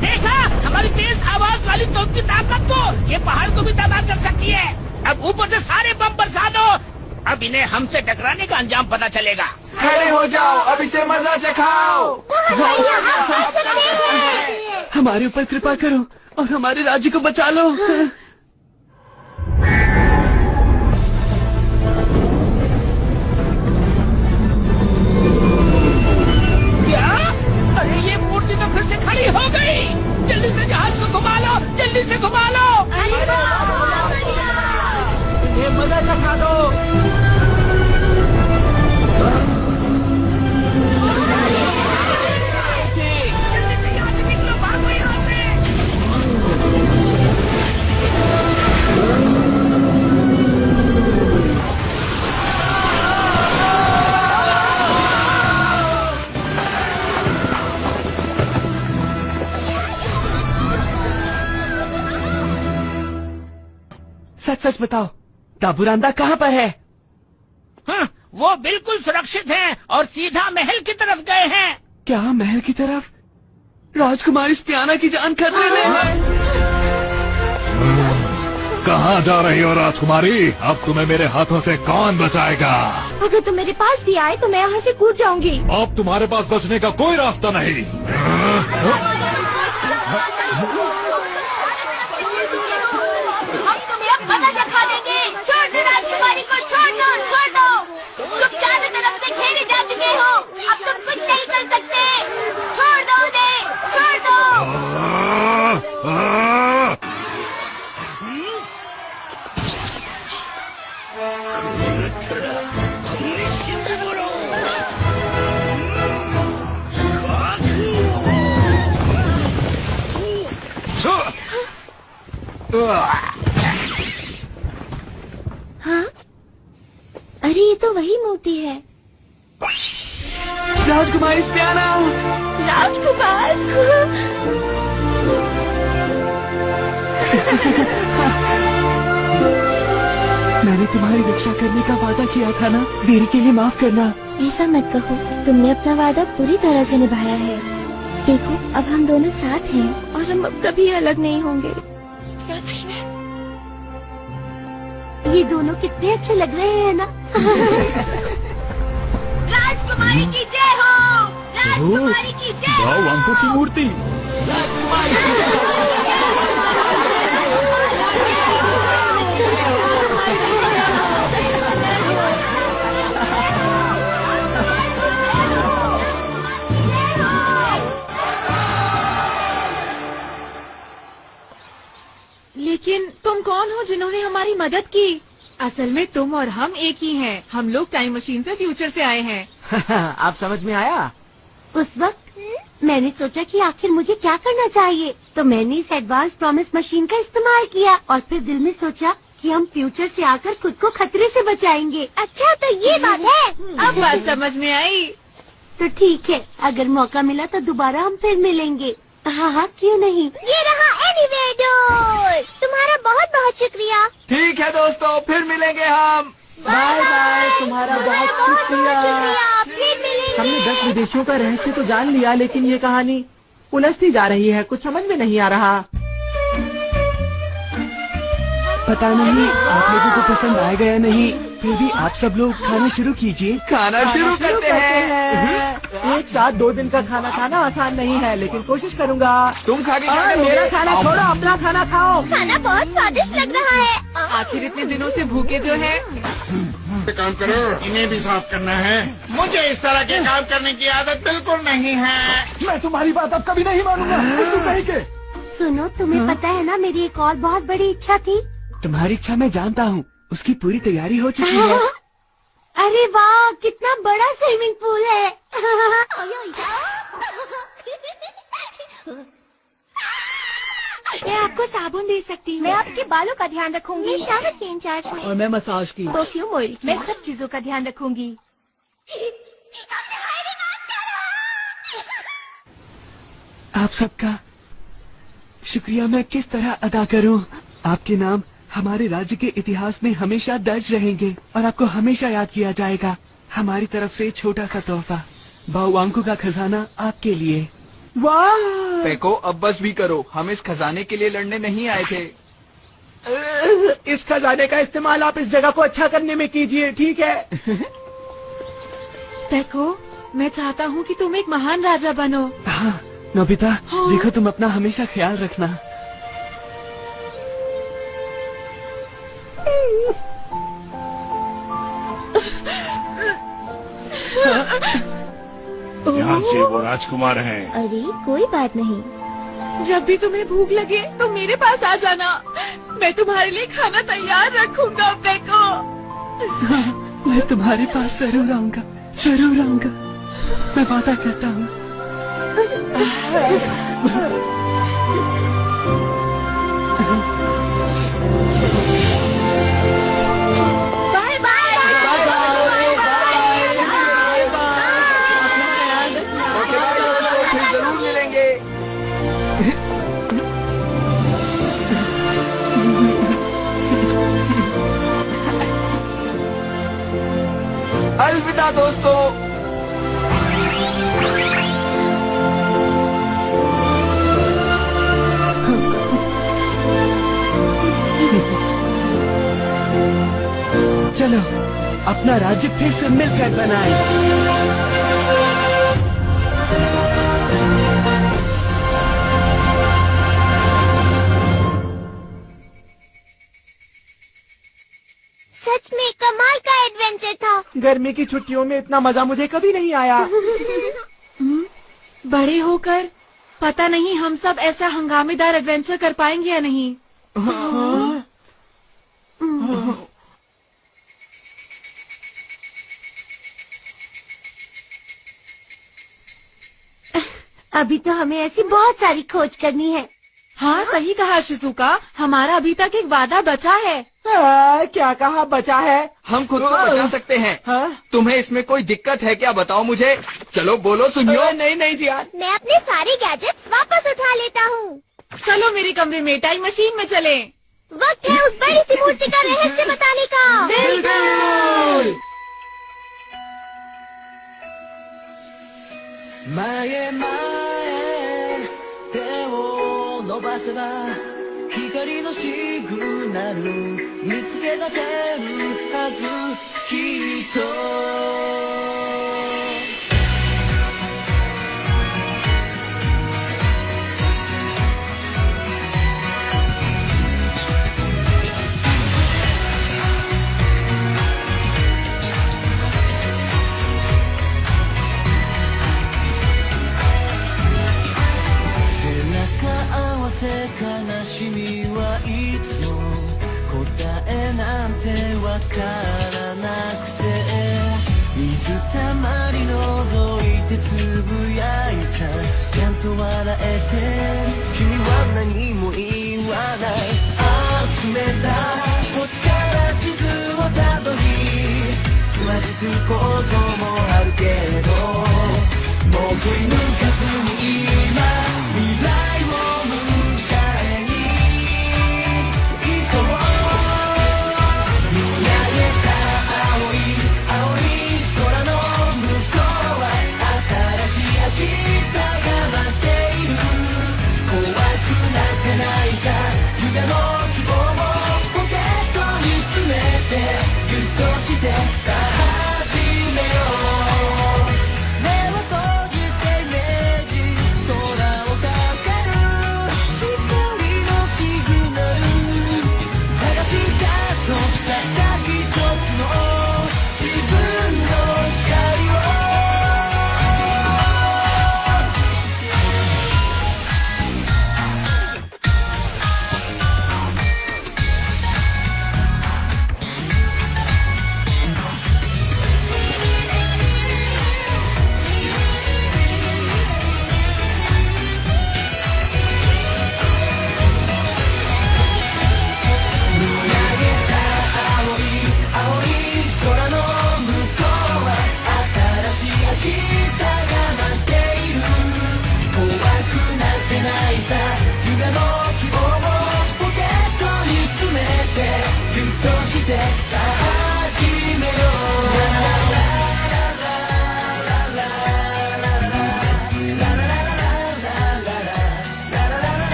देखा हमारी तेज आवाज वाली तोप की ताकत को, ये पहाड़ को भी तबाह कर सकती है। अब ऊपर से सारे बम बरसा दो। अब इन्हें हमसे टकराने का अंजाम पता चलेगा। खड़े हो जाओ, अब इसे मजा चखाओ। हमारे ऊपर कृपा करो और हमारे राज्य को बचा लो। क्या? अरे ये मूर्ति तो फिर से खड़ी हो गई। जल्दी से जहाज को घुमा लो, जल्दी से घुमा लो। ये मजा चखा दो। जल्दी से यहाँ से निकलो, भागो यहाँ से। सच सच बताओ, दाबूरांदा कहाँ पर है? हाँ, वो बिल्कुल सुरक्षित हैं और सीधा महल की तरफ गए हैं। क्या महल की तरफ? राजकुमारी स्पियाना की जान खतरे में है। कहाँ जा रही हो राजकुमारी? अब तुम्हें मेरे हाथों से कौन बचाएगा? अगर तुम मेरे पास भी आए तो मैं यहाँ से कूद जाऊंगी। अब तुम्हारे पास बचने का कोई रास्ता नहीं। हम तुम्हें अब मजा चखा देंगे। छोड़ दो राजकुमारी को, छोड़ दो, छोड़ दो। तुम चारों तरफ से घेरे जा चुके हो, अब तुम कुछ नहीं कर सकते। छोड़ दो उन्हें, छोड़ दो। हाँ? अरे ये तो वही मूर्ति है। राजकुमारी स्पियाना! राजकुमार! मैंने तुम्हारी रक्षा करने का वादा किया था ना, देरी के लिए माफ करना। ऐसा मत कहो, तुमने अपना वादा पूरी तरह से निभाया है। देखो अब हम दोनों साथ हैं और हम अब कभी अलग नहीं होंगे। ये दोनों कितने अच्छे लग रहे हैं ना। राजकुमारी की जय हो, राजकुमारी की जय हो। आंखों की मूर्ति। लेकिन तुम कौन हो जिन्होंने हमारी मदद की? असल में तुम और हम एक ही हैं। हम लोग टाइम मशीन से फ्यूचर से आए हैं। आप समझ में आया? उस वक्त मैंने सोचा कि आखिर मुझे क्या करना चाहिए, तो मैंने इस एडवांस प्रॉमिस मशीन का इस्तेमाल किया और फिर दिल में सोचा कि हम फ्यूचर से आकर खुद को खतरे से बचाएंगे। अच्छा तो ये बात है। अब बात समझ में आई। तो ठीक है, अगर मौका मिला तो दोबारा हम फिर मिलेंगे। हाँ हाँ क्यों नहीं। ये रहा एनीवे डोर। तुम्हारा बहुत बहुत शुक्रिया। ठीक है दोस्तों, फिर मिलेंगे हम। Bye bye. तुम्हारा बहुत शुक्रिया। फिर मिलेंगे। हमने 10 विदेशियों का रहस्य तो जान लिया, लेकिन ये कहानी उलझती जा रही है, कुछ समझ में नहीं आ रहा। पता नहीं आप लोगों को पसंद आएगा या नहीं, फिर भी आप सब लोग खाना शुरू कीजिए। खाना शुरू करते हैं। एक साथ 2 दिन का खाना खाना आसान नहीं है, लेकिन कोशिश करूंगा। तुम खा के क्या करोगे? मेरा खाना छोड़ो, अपना खाना खाओ। खाना बहुत स्वादिष्ट लग रहा है। आखिर इतने दिनों से भूखे जो है। काम करो, इन्हें भी साफ करना है। मुझे इस तरह के काम करने की आदत बिल्कुल नहीं है। मैं तुम्हारी बात अब कभी नहीं मानूंगा। तू कहीं के सुनो, तुम्हें पता है ना, मेरी एक और बहुत बड़ी इच्छा थी। तुम्हारी इच्छा मैं जानता हूँ, उसकी पूरी तैयारी हो चुकी है। अरे वाह, कितना बड़ा स्विमिंग पूल है। मैं आपको साबुन दे सकती हूँ। मैं आपके बालों का ध्यान रखूंगी। मैं शावर के इंचार्ज में। और मैं मसाज की। Perfume oil. मैं सब चीजों का ध्यान रखूंगी। आप सबका शुक्रिया मैं किस तरह अदा करूं? आपके नाम हमारे राज्य के इतिहास में हमेशा दर्ज रहेंगे और आपको हमेशा याद किया जाएगा। हमारी तरफ से छोटा सा तोहफा, बाउवांकू का खजाना आपके लिए। वाह! पेको, अब बस भी करो, हम इस खजाने के लिए लड़ने नहीं आए थे। इस खजाने का इस्तेमाल आप इस जगह को अच्छा करने में कीजिए, ठीक है? पेको, मैं चाहता हूँ कि तुम एक महान राजा बनो। हाँ नोबिता, हाँ। देखो तुम अपना हमेशा ख्याल रखना। ध्यान से, वो राजकुमार हैं। अरे कोई बात नहीं। जब भी तुम्हें भूख लगे तो मेरे पास आ जाना, मैं तुम्हारे लिए खाना तैयार रखूंगा पेको। मैं तुम्हारे पास जरूर आऊंगा, जरूर आऊंगा, मैं वादा करता हूँ। Bye bye. फिर जरूर मिलेंगे। अलविदा दोस्तों। चलो अपना राज्य फिर से मिलकर बनाएं। सच में कमाल का एडवेंचर था। गर्मी की छुट्टियों में इतना मजा मुझे कभी नहीं आया। बड़े होकर पता नहीं हम सब ऐसा हंगामेदार एडवेंचर कर पाएंगे या नहीं। अभी तो हमें ऐसी बहुत सारी खोज करनी है। हाँ सही कहा शिजुका, हमारा अभी तक एक वादा बचा है। क्या कहा बचा है? हम खुद को बचा सकते हैं। तुम्हें इसमें कोई दिक्कत है क्या, बताओ मुझे। चलो बोलो सुनियो। नहीं नहीं जियान, मैं अपने सारे गैजेट्स वापस उठा लेता हूँ। चलो मेरे कमरे में टाइम मशीन में चलें। वक्त है उस बड़ी सी मूर्ति का रहस्य बताने का। बिल्कुल। 前へ前へ手を伸ばせば光のシグナル見つけ出せるはずきっと悲しみはいつも答えなんてわからなくて水たまり覗いてつぶやいたちゃんと笑えて君は何も言わない集めた星から地図をたどりつまずくこともあるけどもう振り向かずに今未来を夢も希望もポケットに詰めてギュッとしてさあ始めよう目を閉じてイメージ空をかける光のシグナル探したとたった一つの自分の光を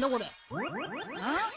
लोगों ने? हाँ?